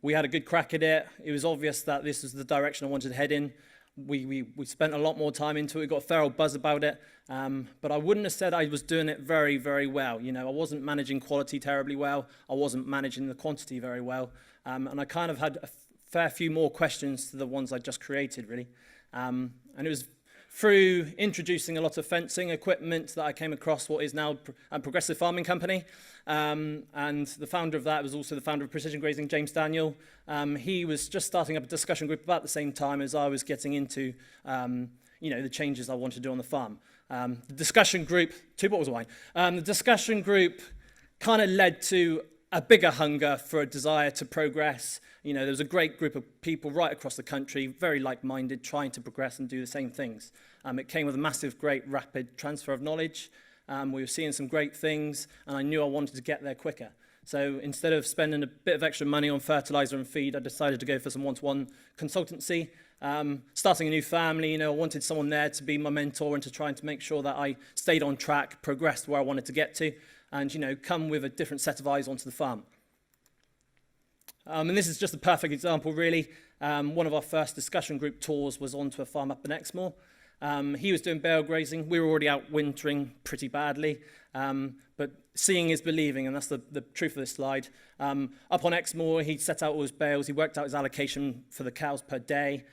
We had a good crack at it. It was obvious that this was the direction I wanted to head in. We spent a lot more time into it. We got a feral buzz about it. But I wouldn't have said I was doing it very, very well. I wasn't managing quality terribly well. I wasn't managing the quantity very well. And I kind of had a fair few more questions to the ones I just created, really. And it was through introducing a lot of fencing equipment that I came across what is now a progressive farming company. And the founder of that was also the founder of Precision Grazing, James Daniel. He was just starting up a discussion group about the same time as I was getting into, the changes I wanted to do on the farm. The discussion group, 2 bottles of wine. The discussion group kind of led to a bigger hunger for a desire to progress. There was a great group of people right across the country, very like-minded, trying to progress and do the same things. It came with a massive, great, rapid transfer of knowledge. We were seeing some great things, and I knew I wanted to get there quicker. So instead of spending a bit of extra money on fertilizer and feed, I decided to go for some one-to-one consultancy. Starting a new family, I wanted someone there to be my mentor and to try and to make sure that I stayed on track, progressed where I wanted to get to, and, come with a different set of eyes onto the farm. And this is just a perfect example, really. One of our first discussion group tours was onto a farm up in Exmoor. He was doing bale grazing. We were already out wintering pretty badly. But seeing is believing, and that's the truth of this slide. Up on Exmoor, he set out all his bales. He worked out his allocation for the cows per day.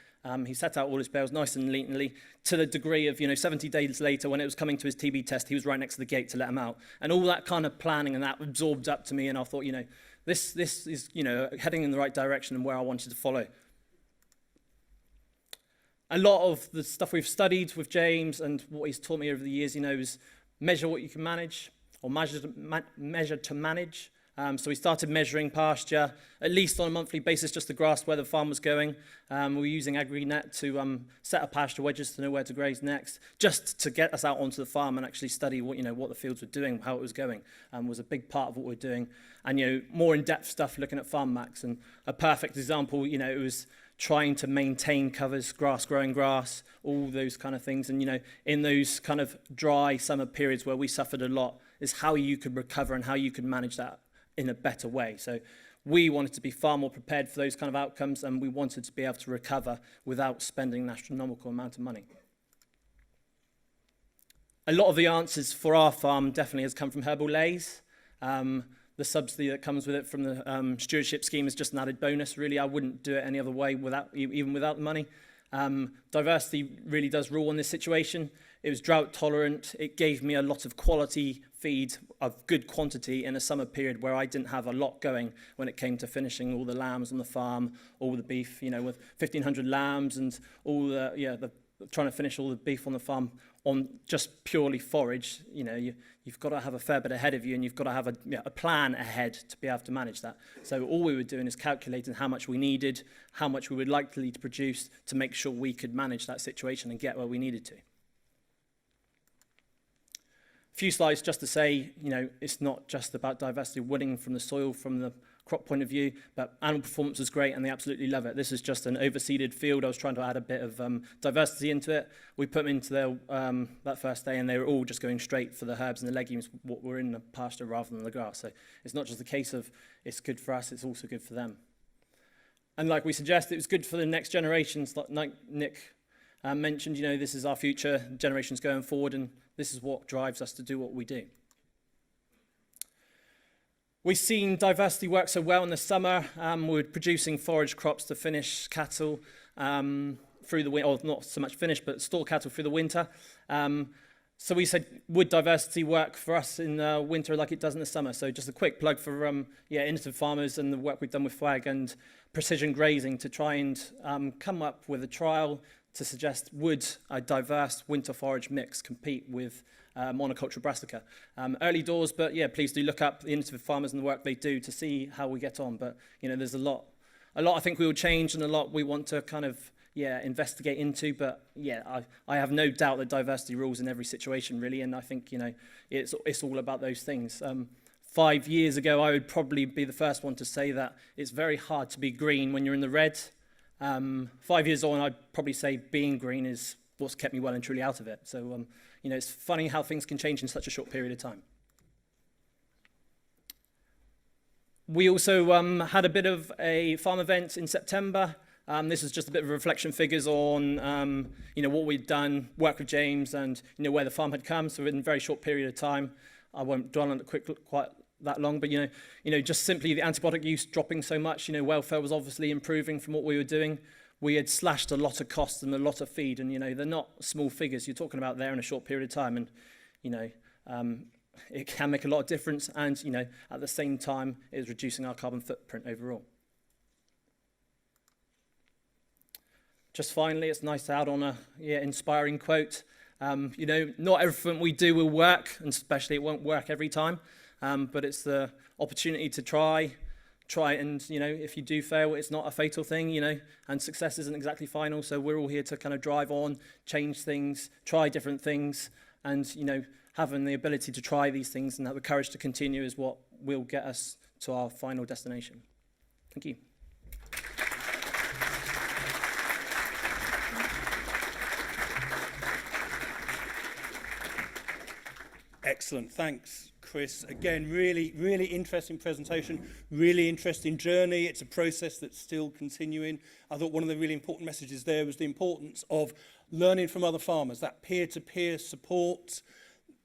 He set out all his bales nice and neatly to the degree of, 70 days later when it was coming to his TB test, he was right next to the gate to let him out. And all that kind of planning and that absorbed up to me, and I thought, this is, heading in the right direction and where I wanted to follow. A lot of the stuff we've studied with James and what he's taught me over the years, is measure what you can manage or measure to manage. So we started measuring pasture, at least on a monthly basis, just to grasp where the farm was going. We were using AgriNet to set up pasture wedges to know where to graze next, just to get us out onto the farm and actually study what the fields were doing, how it was going, was a big part of what we're doing. And, more in-depth stuff, looking at farm max. And a perfect example, it was trying to maintain covers, growing grass, all those kind of things. And, in those kind of dry summer periods where we suffered a lot, is how you could recover and how you could manage that in a better way. So we wanted to be far more prepared for those kind of outcomes, and we wanted to be able to recover without spending an astronomical amount of money. A lot of the answers for our farm definitely has come from herbal lays. The subsidy that comes with it from the stewardship scheme is just an added bonus, really. I wouldn't do it any other way, even without the money. Diversity really does rule in this situation. It was drought tolerant. It gave me a lot of quality feed of good quantity in a summer period where I didn't have a lot going when it came to finishing all the lambs on the farm, all the beef, with 1,500 lambs and all trying to finish all the beef on the farm on just purely forage. You've got to have a fair bit ahead of you, and you've got to have a plan ahead to be able to manage that. So all we were doing is calculating how much we needed, how much we were likely to produce to make sure we could manage that situation and get where we needed to. A few slides just to say, it's not just about diversity winning from the soil, from the crop point of view, but animal performance was great and they absolutely love it. This is just an overseeded field. I was trying to add a bit of diversity into it. We put them into their, that first day, and they were all just going straight for the herbs and the legumes, what were in the pasture rather than the grass. So it's not just a case of it's good for us, it's also good for them. And like we suggest, it was good for the next generations, like Nic mentioned, this is our future generations going forward, and this is what drives us to do what we do. We've seen diversity work so well in the summer. We're producing forage crops to finish cattle through the winter, or not so much finish, but store cattle through the winter. So we said, would diversity work for us in the winter like it does in the summer? So just a quick plug for innovative farmers and the work we've done with FWAG and precision grazing to try and come up with a trial to suggest, would a diverse winter forage mix compete with monoculture brassica? Early doors, but yeah, please do look up the innovative farmers and the work they do to see how we get on. But there's a lot I think we will change, and a lot we want to kind of investigate into. But I have no doubt that diversity rules in every situation, really, and I think it's all about those things. 5 years ago, I would probably be the first one to say that it's very hard to be green when you're in the red. 5 years on, I'd probably say being green is what's kept me well and truly out of it. So, it's funny how things can change in such a short period of time. We also had a bit of a farm event in September. This is just a bit of reflection figures on, what we'd done, work with James, and where the farm had come. So in a very short period of time, I won't dwell on it quite that long, but just simply the antibiotic use dropping so much. Welfare was obviously improving from what we were doing. We had slashed a lot of costs and a lot of feed, and they're not small figures you're talking about there in a short period of time, and it can make a lot of difference, and at the same time it is reducing our carbon footprint overall. Just finally, it's nice to add on a inspiring quote. Not everything we do will work, and especially it won't work every time, but it's the opportunity to try it, and if you do fail, it's not a fatal thing, and success isn't exactly final. So we're all here to kind of drive on, change things, try different things, and having the ability to try these things and have the courage to continue is what will get us to our final destination. Thank you. Excellent, thanks, Chris. Again, really, really interesting presentation, really interesting journey. It's a process that's still continuing. I thought one of the really important messages there was the importance of learning from other farmers, that peer-to-peer support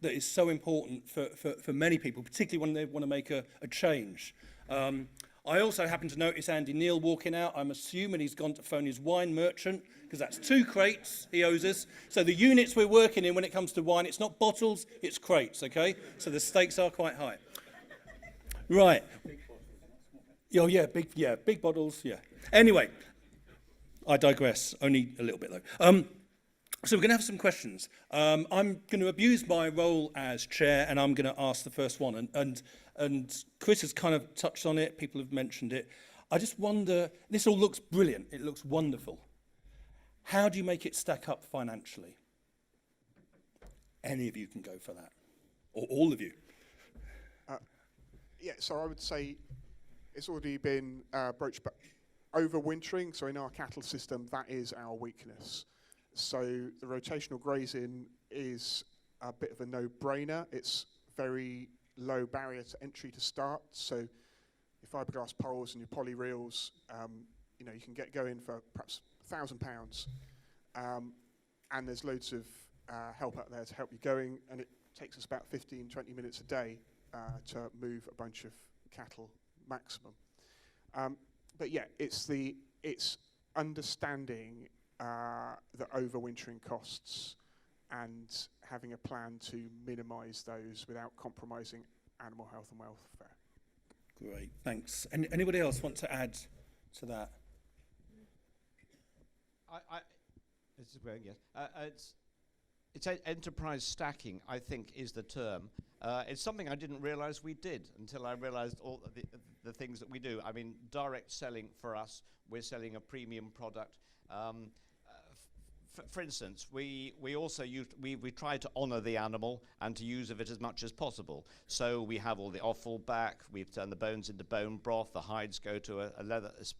that is so important for many people, particularly when they want to make a change. I also happened to notice Andy Neal walking out. I'm assuming he's gone to phone his wine merchant, because that's 2 crates he owes us. So the units we're working in when it comes to wine, it's not bottles, it's crates, okay? So the stakes are quite high. Right. Oh, big bottles, yeah. Anyway, I digress, only a little bit though. So we're going to have some questions. I'm going to abuse my role as chair, and I'm going to ask the first one. And Chris has kind of touched on it. People have mentioned it. I just wonder, this all looks brilliant. It looks wonderful. How do you make it stack up financially? Any of you can go for that, or all of you. So I would say it's already been broached, but overwintering, so in our cattle system, that is our weakness. So the rotational grazing is a bit of a no-brainer. It's very low barrier to entry to start. So your fiberglass poles and your poly reels, you can get going for perhaps £1,000. And there's loads of help out there to help you going, and it takes us about 15-20 minutes a day to move a bunch of cattle maximum. But it's understanding the overwintering costs and having a plan to minimise those without compromising animal health and welfare. Great, thanks. Anybody else want to add to that? This is where, yes. It's enterprise stacking, I think, is the term. It's something I didn't realise we did until I realised all the things that we do. I mean, direct selling for us, we're selling a premium product. For instance, we also try to honour the animal and to use of it as much as possible. So we have all the offal back, we've turned the bones into bone broth, the hides go to a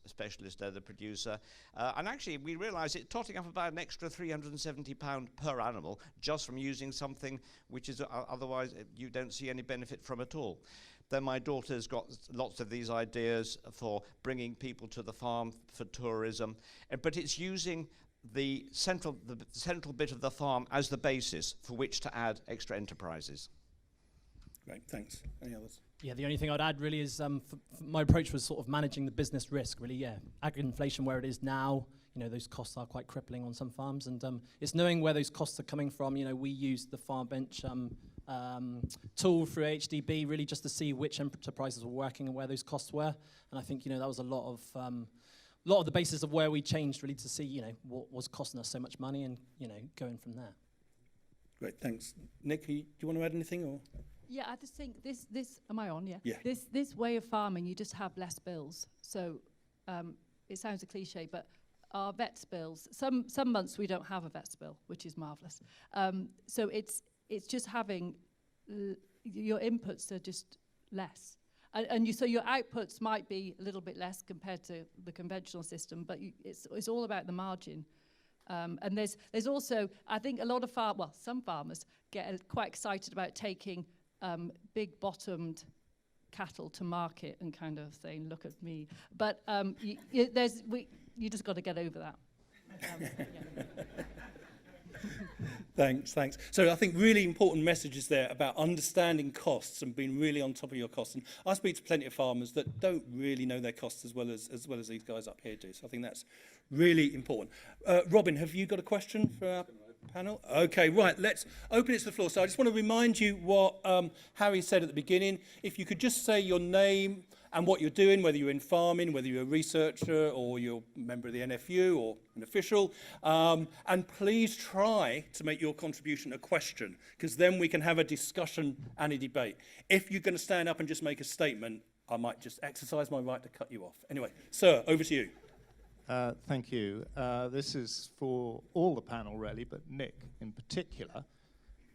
specialist leather producer. And actually we realise it's totting up about an extra £370 per animal just from using something which is otherwise you don't see any benefit from at all. Then my daughter's got lots of these ideas for bringing people to the farm for tourism, but it's using the central bit of the farm as the basis for which to add extra enterprises. Great, thanks. Any others? Yeah, the only thing I'd add really is my approach was sort of managing the business risk, really, yeah. Ag inflation where it is now, you know, those costs are quite crippling on some farms, and it's knowing where those costs are coming from. You know, we used the farm bench tool through HDB really just to see which enterprises were working and where those costs were, and I think, you know, that was a lot of the basis of where we changed really to see, you know, what was costing us so much money and, you know, going from there. Great, thanks. Nick, do you want to add anything? Or? Yeah, I just think this am I on? Yeah. Yeah. This way of farming, you just have less bills. So it sounds a cliche, but our vet's bills. Some months we don't have a vet's bill, which is marvelous. So it's just having your inputs are just less, and so your outputs might be a little bit less compared to the conventional system, but it's all about the margin. And there's also, I think, a lot of some farmers get quite excited about taking big bottomed cattle to market and kind of saying, look at me. But you just got to get over that. Thanks. So I think really important messages there about understanding costs and being really on top of your costs. And I speak to plenty of farmers that don't really know their costs as well as these guys up here do. So I think that's really important. Robin, have you got a question for our panel? Okay, right, let's open it to the floor. So I just want to remind you what Harry said at the beginning. If you could just say your name and what you're doing, whether you're in farming, whether you're a researcher or you're a member of the NFU or an official, and please try to make your contribution a question, because then we can have a discussion and a debate. If you're going to stand up and just make a statement, I might just exercise my right to cut you off. Anyway, sir, over to you. Thank you. This is for all the panel, really, but Nick in particular.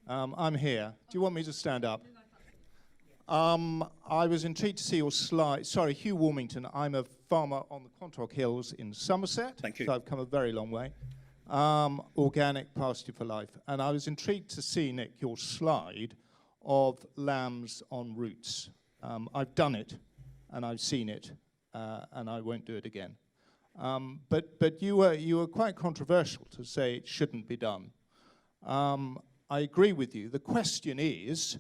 I'm here. Do you want me to stand up? I was intrigued to see your slide. Sorry, Hugh Warmington. I'm a farmer on the Quantock Hills in Somerset. Thank you. So I've come a very long way. Organic pasture for life. And I was intrigued to see, Nick, your slide of lambs on roots. I've done it, and I've seen it, and I won't do it again. But you were quite controversial to say it shouldn't be done. I agree with you. The question is,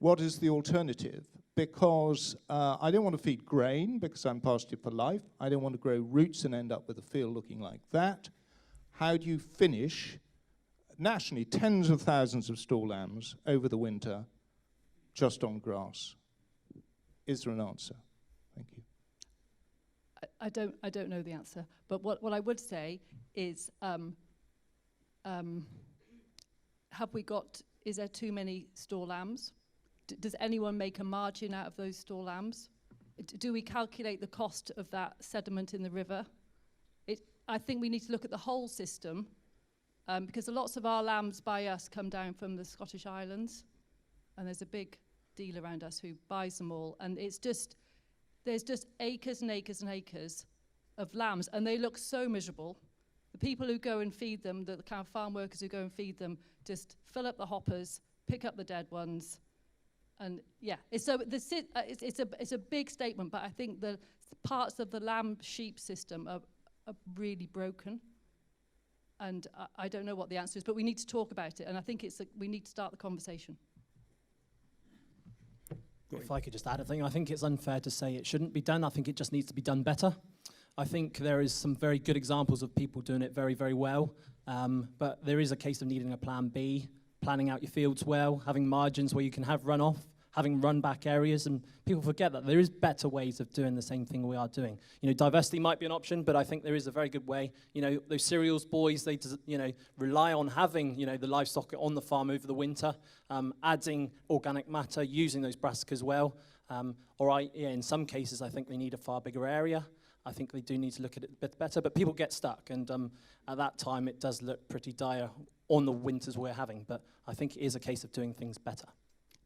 what is the alternative? Because I don't want to feed grain because I'm pasture for life. I don't want to grow roots and end up with a field looking like that. How do you finish nationally tens of thousands of stall lambs over the winter just on grass? Is there an answer? Thank you. I don't know the answer, but what I would say is, is there too many store lambs? Does anyone make a margin out of those store lambs? Do we calculate the cost of that sediment in the river? I think we need to look at the whole system, because lots of our lambs by us come down from the Scottish Islands, and there's a big deal around us who buys them all, and there's just acres and acres and acres of lambs, and they look so miserable. The people who go and feed them, the kind of farm workers who go and feed them, just fill up the hoppers, pick up the dead ones, and yeah. It's a big statement, but I think the parts of the lamb-sheep system are really broken, and I don't know what the answer is, but we need to talk about it, and I think we need to start the conversation. If I could just add a thing, I think it's unfair to say it shouldn't be done. I think it just needs to be done better. I think there is some very good examples of people doing it very, very well, but there is a case of needing a plan B, planning out your fields well, having margins where you can have runoff, having run-back areas, and people forget that there is better ways of doing the same thing we are doing. You know, diversity might be an option, but I think there is a very good way. You know, those cereals boys, they rely on having, the livestock on the farm over the winter, adding organic matter, using those brassicas well. In some cases, I think they need a far bigger area. I think they do need to look at it a bit better, but people get stuck, and at that time, it does look pretty dire on the winters we're having, but I think it is a case of doing things better.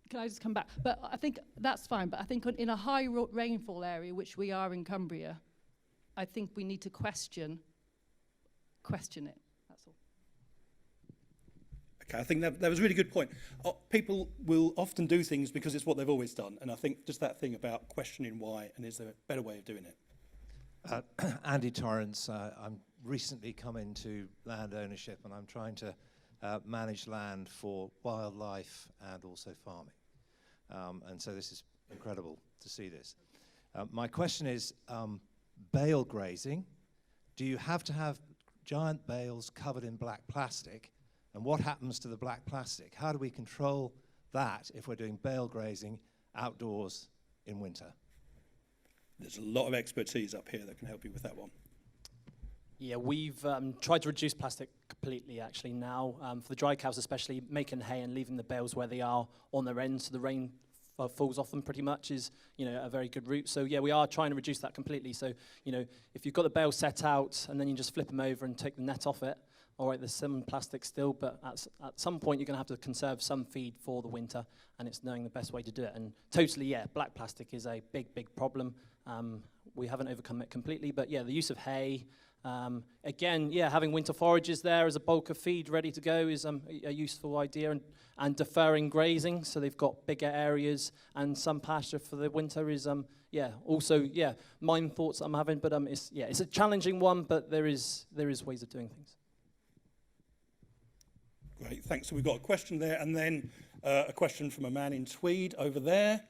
Can I just come back? But I think that's fine. But I think in a high rainfall area, which we are in Cumbria, I think we need to question it. That's all. Okay, I think that was a really good point. People will often do things because it's what they've always done. And I think just that thing about questioning why and is there a better way of doing it? Andy Torrance, I'm recently come into land ownership and I'm trying to manage land for wildlife and also farming. And so this is incredible to see this. My question is, bale grazing, do you have to have giant bales covered in black plastic? And what happens to the black plastic? How do we control that if we're doing bale grazing outdoors in winter? There's a lot of expertise up here that can help you with that one. Yeah, we've tried to reduce plastic completely actually now. For the dry cows especially, making hay and leaving the bales where they are on their end so the rain falls off them pretty much is, a very good route. So yeah, we are trying to reduce that completely. So, if you've got the bale set out and then you just flip them over and take the net off it, all right, there's some plastic still, but at some point you're going to have to conserve some feed for the winter, and it's knowing the best way to do it. And totally, yeah, black plastic is a big, big problem. We haven't overcome it completely, but yeah, the use of hay, again, yeah, having winter forages there as a bulk of feed ready to go is a useful idea, and deferring grazing so they've got bigger areas and some pasture for the winter is, also, mine thoughts I'm having, but it's a challenging one, but there is ways of doing things. Great, thanks. So we've got a question there, and then a question from a man in tweed over there.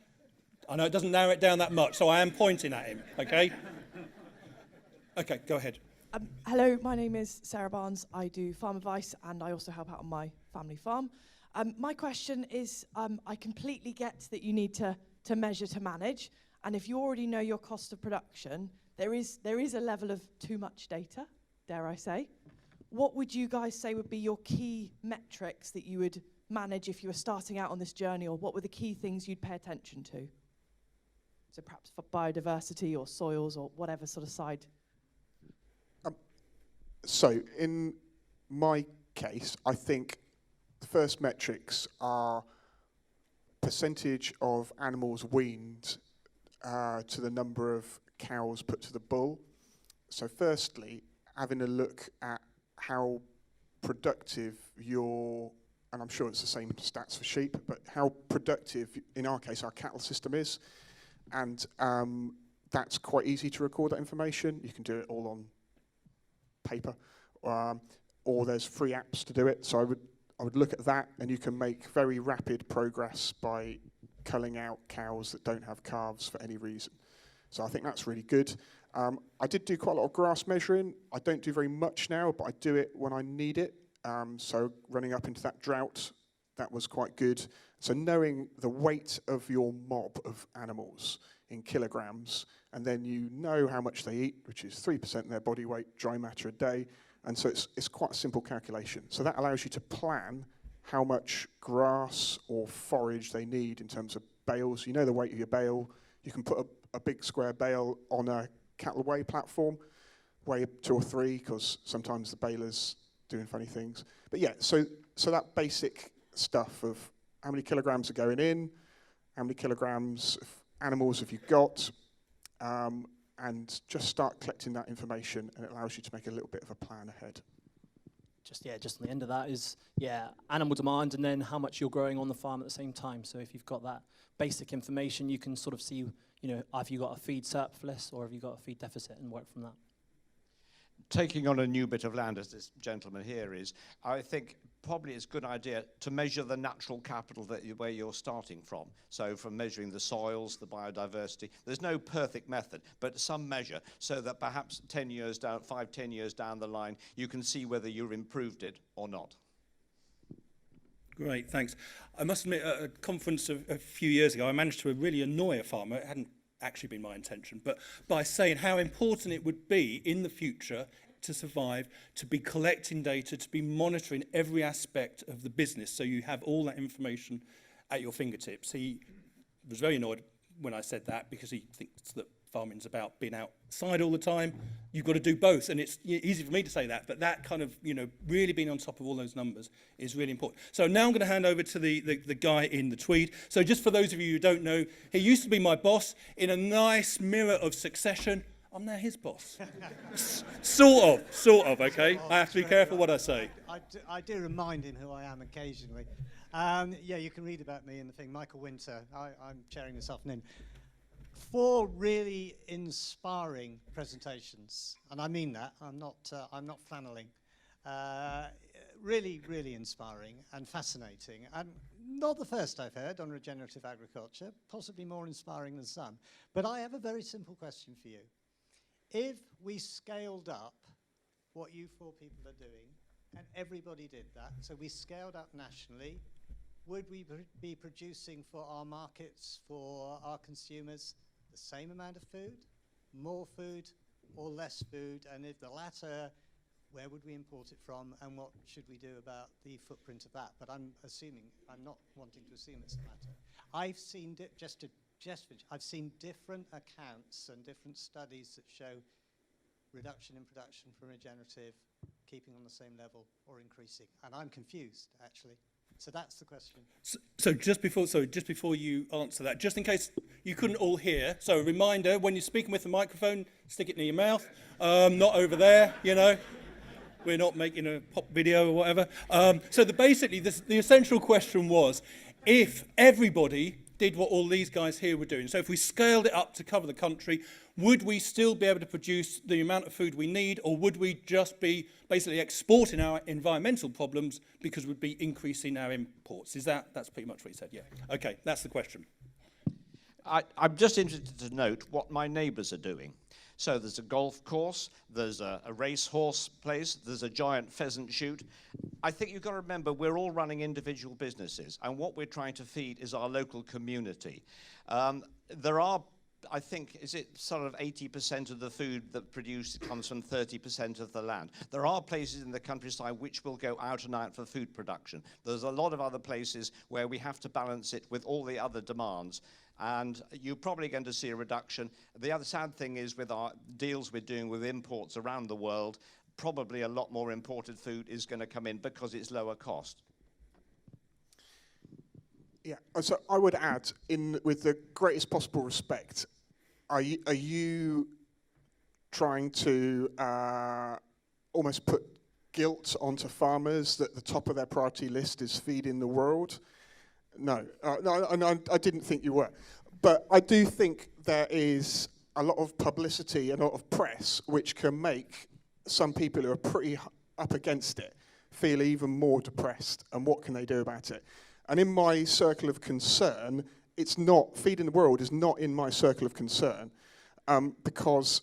I know it doesn't narrow it down that much, so I am pointing at him, okay? Okay, go ahead. Hello, my name is Sarah Barnes. I do farm advice, and I also help out on my family farm. My question is, I completely get that you need to measure to manage, and if you already know your cost of production, there is a level of too much data, dare I say. What would you guys say would be your key metrics that you would manage if you were starting out on this journey, or what were the key things you'd pay attention to? So perhaps for biodiversity or soils or whatever sort of side. So in my case, I think the first metrics are percentage of animals weaned to the number of cows put to the bull. So firstly, having a look at how productive and I'm sure it's the same stats for sheep, but how productive, in our case, our cattle system is. And that's quite easy to record that information. You can do it all on paper, or there's free apps to do it. So I would look at that, and you can make very rapid progress by culling out cows that don't have calves for any reason. So I think that's really good. I did do quite a lot of grass measuring. I don't do very much now, but I do it when I need it. So running up into that drought, that was quite good. So knowing the weight of your mob of animals in kilograms, and then you know how much they eat, which is 3% of their body weight, dry matter a day. And so it's quite a simple calculation. So that allows you to plan how much grass or forage they need in terms of bales. You know the weight of your bale. You can put a big square bale on a cattle weigh platform, weigh 2 or 3, because sometimes the baler's doing funny things. But yeah, so that basic stuff of how many kilograms are going in, how many kilograms of animals have you got, and just start collecting that information, and it allows you to make a little bit of a plan ahead. Just on the end of that is, animal demand, and then how much you're growing on the farm at the same time. So if you've got that basic information, you can sort of see, have you got a feed surplus or have you got a feed deficit, and work from that. Taking on a new bit of land, as this gentleman here is, I think probably it's a good idea to measure the natural capital where you're starting from. So from measuring the soils, the biodiversity, there's no perfect method, but some measure, so that perhaps 10 years down, 5-10 years down the line, you can see whether you've improved it or not. Great, thanks. I must admit, at a conference a few years ago, I managed to really annoy a farmer. It hadn't actually been my intention, but by saying how important it would be in the future to survive, to be collecting data, to be monitoring every aspect of the business, so you have all that information at your fingertips. He was very annoyed when I said that, because he thinks that farming's about being outside all the time. You've got to do both, and it's easy for me to say that, but that kind of, really being on top of all those numbers is really important. So now I'm going to hand over to the guy in the tweed. So just for those of you who don't know, he used to be my boss. In a nice mirror of succession, I'm now his boss. Sort of, okay? I have to be careful what I say. I do remind him who I am occasionally. You can read about me in the thing. Michael Winter, I'm chairing this afternoon. 4 really inspiring presentations, and I mean that. I'm not flanneling. really, really inspiring and fascinating, and not the first I've heard on regenerative agriculture, possibly more inspiring than some. But I have a very simple question for you. If we scaled up what you four people are doing, and everybody did that, so we scaled up nationally, would we be producing for our markets, for our consumers, the same amount of food, more food, or less food? And if the latter, where would we import it from, and what should we do about the footprint of that? But I'm not wanting to assume it's the latter. I've seen, I've seen different accounts and different studies that show reduction in production from regenerative, keeping on the same level, or increasing. And I'm confused, actually. So that's the question. So just before you answer that, just in case you couldn't all hear, so a reminder, when you're speaking with the microphone, stick it near your mouth, not over there, you know. We're not making a pop video or whatever. So basically, the essential question was, if everybody did what all these guys here were doing, so if we scaled it up to cover the country, would we still be able to produce the amount of food we need, or would we just be basically exporting our environmental problems because we'd be increasing our imports? That's pretty much what he said, yeah. Okay, that's the question. I'm just interested to note what my neighbours are doing. So there's a golf course, there's a racehorse place, there's a giant pheasant shoot. I think you've got to remember we're all running individual businesses, and what we're trying to feed is our local community. There are, I think, is it sort of 80% of the food that produced comes from 30% of the land. There are places in the countryside which will go out and out for food production. There's a lot of other places where we have to balance it with all the other demands. And you're probably going to see a reduction. The other sad thing is with our deals we're doing with imports around the world, probably a lot more imported food is going to come in because it's lower cost. Yeah, so I would add, with the greatest possible respect, are you trying to almost put guilt onto farmers that the top of their priority list is feeding the world? No, I didn't think you were. But I do think there is a lot of publicity and a lot of press which can make some people who are pretty up against it feel even more depressed. And what can they do about it? And in my circle of concern, it's not, feeding the world is not in my circle of concern because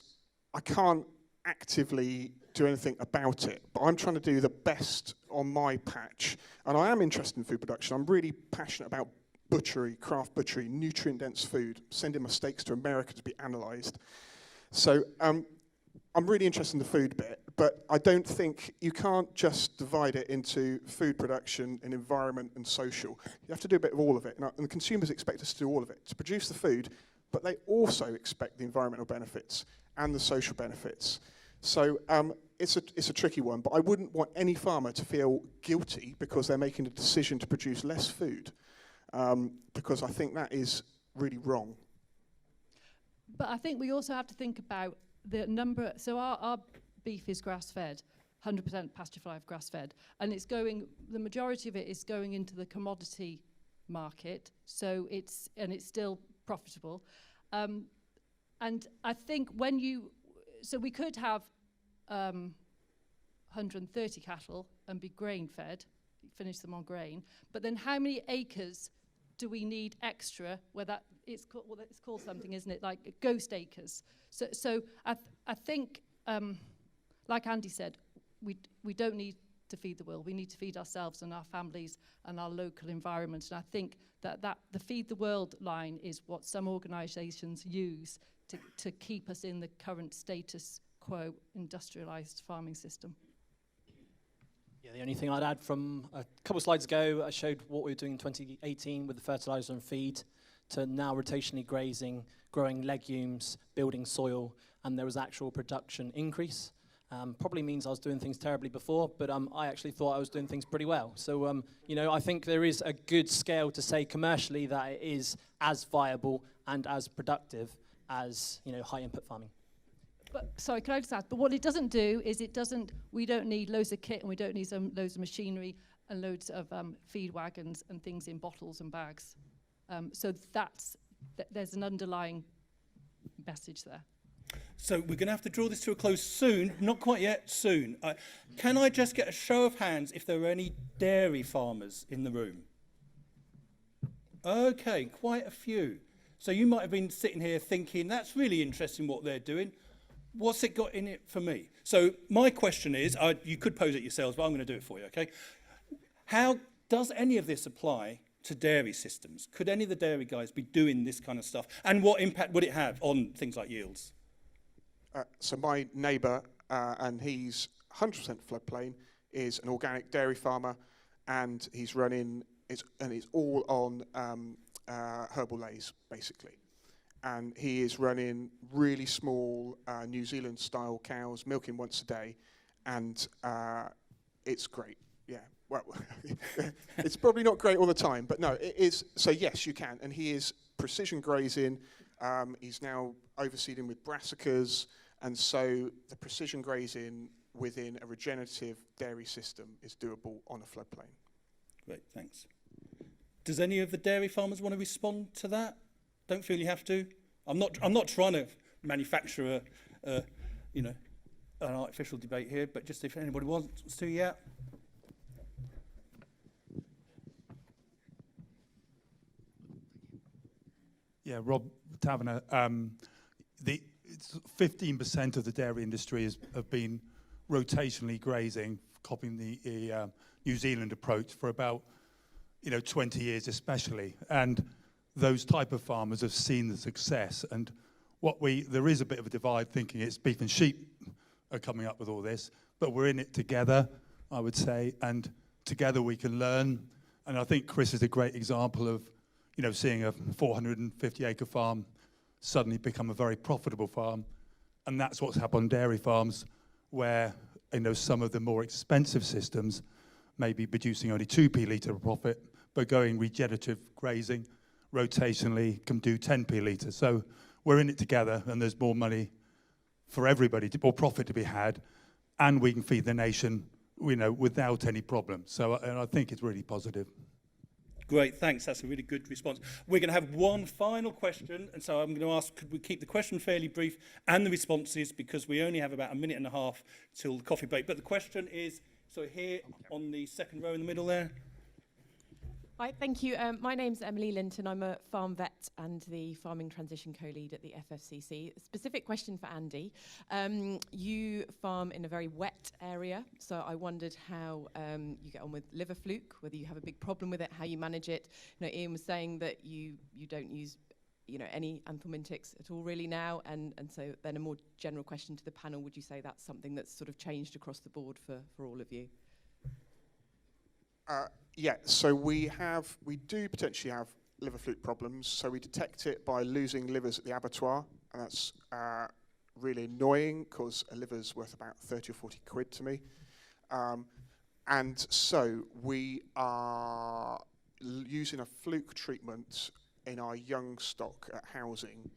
I can't actively do anything about it, but I'm trying to do the best on my patch, and I am interested in food production. I'm really passionate about butchery, craft butchery, nutrient-dense food, sending my steaks to America to be analysed. So I'm really interested in the food bit, but I don't think you can't just divide it into food production and environment and social. You have to do a bit of all of it, and the consumers expect us to do all of it, to produce the food, but they also expect the environmental benefits and the social benefits. So it's a tricky one, but I wouldn't want any farmer to feel guilty because they're making a decision to produce less food, because I think that is really wrong. But I think we also have to think about the number. So our beef is grass-fed, 100% pasture-fed grass-fed, and the majority of it is going into the commodity market. So it's still profitable, and I think so we could have 130 cattle and be grain-fed, finish them on grain, but then how many acres do we need extra? It's called something, isn't it? Like ghost acres. So I think, like Andy said, we don't need to feed the world. We need to feed ourselves and our families and our local environment. And I think that the Feed the World line is what some organisations use to keep us in the current status quo industrialised farming system. Yeah, the only thing I'd add from a couple of slides ago, I showed what we were doing in 2018 with the fertiliser and feed to now rotationally grazing, growing legumes, building soil, and there was actual production increase. Probably means I was doing things terribly before, but I actually thought I was doing things pretty well. So, I think there is a good scale to say commercially that it is as viable and as productive as, high input farming. But sorry, can I just add? But what it doesn't do is we don't need loads of kit and we don't need loads of machinery and loads of feed wagons and things in bottles and bags. So there's an underlying message there. So we're going to have to draw this to a close soon. Not quite yet, soon. Can I just get a show of hands if there are any dairy farmers in the room? Okay, quite a few. So you might have been sitting here thinking, that's really interesting what they're doing. What's it got in it for me? So my question is, you could pose it yourselves, but I'm going to do it for you, okay? How does any of this apply to dairy systems? Could any of the dairy guys be doing this kind of stuff? And what impact would it have on things like yields? So my neighbour, and he's 100% floodplain, is an organic dairy farmer, and he's running, it's all on herbal lays, basically. And he is running really small New Zealand-style cows, milking once a day, and it's great. Yeah, well, it's probably not great all the time, but no, it is. So yes, you can. And he is precision grazing. He's now overseeding with brassicas, and so the precision grazing within a regenerative dairy system is doable on a floodplain. Great, thanks. Does any of the dairy farmers want to respond to that? Don't feel you have to. I'm not trying to manufacture an artificial debate here, but just if anybody wants to, yeah. Yeah, Rob Taverner. 15% of the dairy industry have been rotationally grazing, copying the New Zealand approach for about 20 years especially, and those type of farmers have seen the success. And there is a bit of a divide, thinking it's beef and sheep are coming up with all this, but we're in it together, I would say, and together we can learn. And I think Chris is a great example of seeing a 450-acre farm suddenly become a very profitable farm. And that's what's happened on dairy farms, where some of the more expensive systems may be producing only 2p litre of profit, but going regenerative grazing rotationally can do 10p litre. So we're in it together, and there's more money for everybody, more profit to be had, and we can feed the nation, without any problem. So and I think it's really positive. Great, thanks. That's a really good response. We're going to have one final question, and so I'm going to ask, could we keep the question fairly brief and the responses, because we only have about a minute and a half till the coffee break. But the question is, so here on the second row in the middle there. Hi, thank you. My name's Emily Linton. I'm a farm vet and the Farming Transition Co-Lead at the FFCC. Specific question for Andy. You farm in a very wet area, so I wondered how you get on with liver fluke, whether you have a big problem with it, how you manage it. Ian was saying that you don't use any anthelmintics at all really now, and so then a more general question to the panel, would you say that's something that's sort of changed across the board for all of you? Yeah, so we do potentially have liver fluke problems. So we detect it by losing livers at the abattoir, and that's really annoying because a liver's worth about 30 or 40 quid to me. And so we are using a fluke treatment in our young stock at housing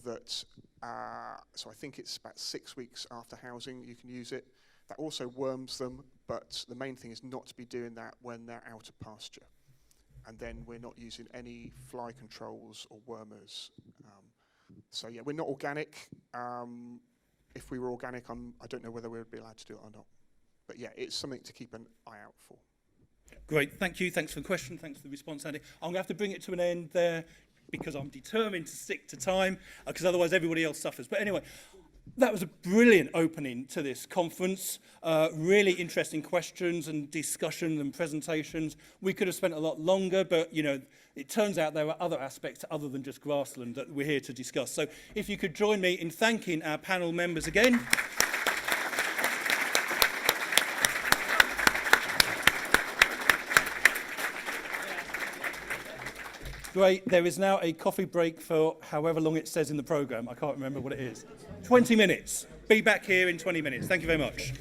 that, so I think it's about 6 weeks after housing you can use it. That also worms them, but the main thing is not to be doing that when they're out of pasture. And then we're not using any fly controls or wormers. So yeah, we're not organic. If we were organic, I don't know whether we would be allowed to do it or not. But yeah, it's something to keep an eye out for. Great, thank you. Thanks for the question. Thanks for the response, Andy. I'm going to have to bring it to an end there because I'm determined to stick to time, because otherwise everybody else suffers. But anyway, that was a brilliant opening to this conference. Really interesting questions and discussion and presentations. We could have spent a lot longer, but it turns out there are other aspects other than just grassland that we're here to discuss. So if you could join me in thanking our panel members again. Great. There is now a coffee break for however long it says in the programme. I can't remember what it is. 20 minutes. Be back here in 20 minutes. Thank you very much.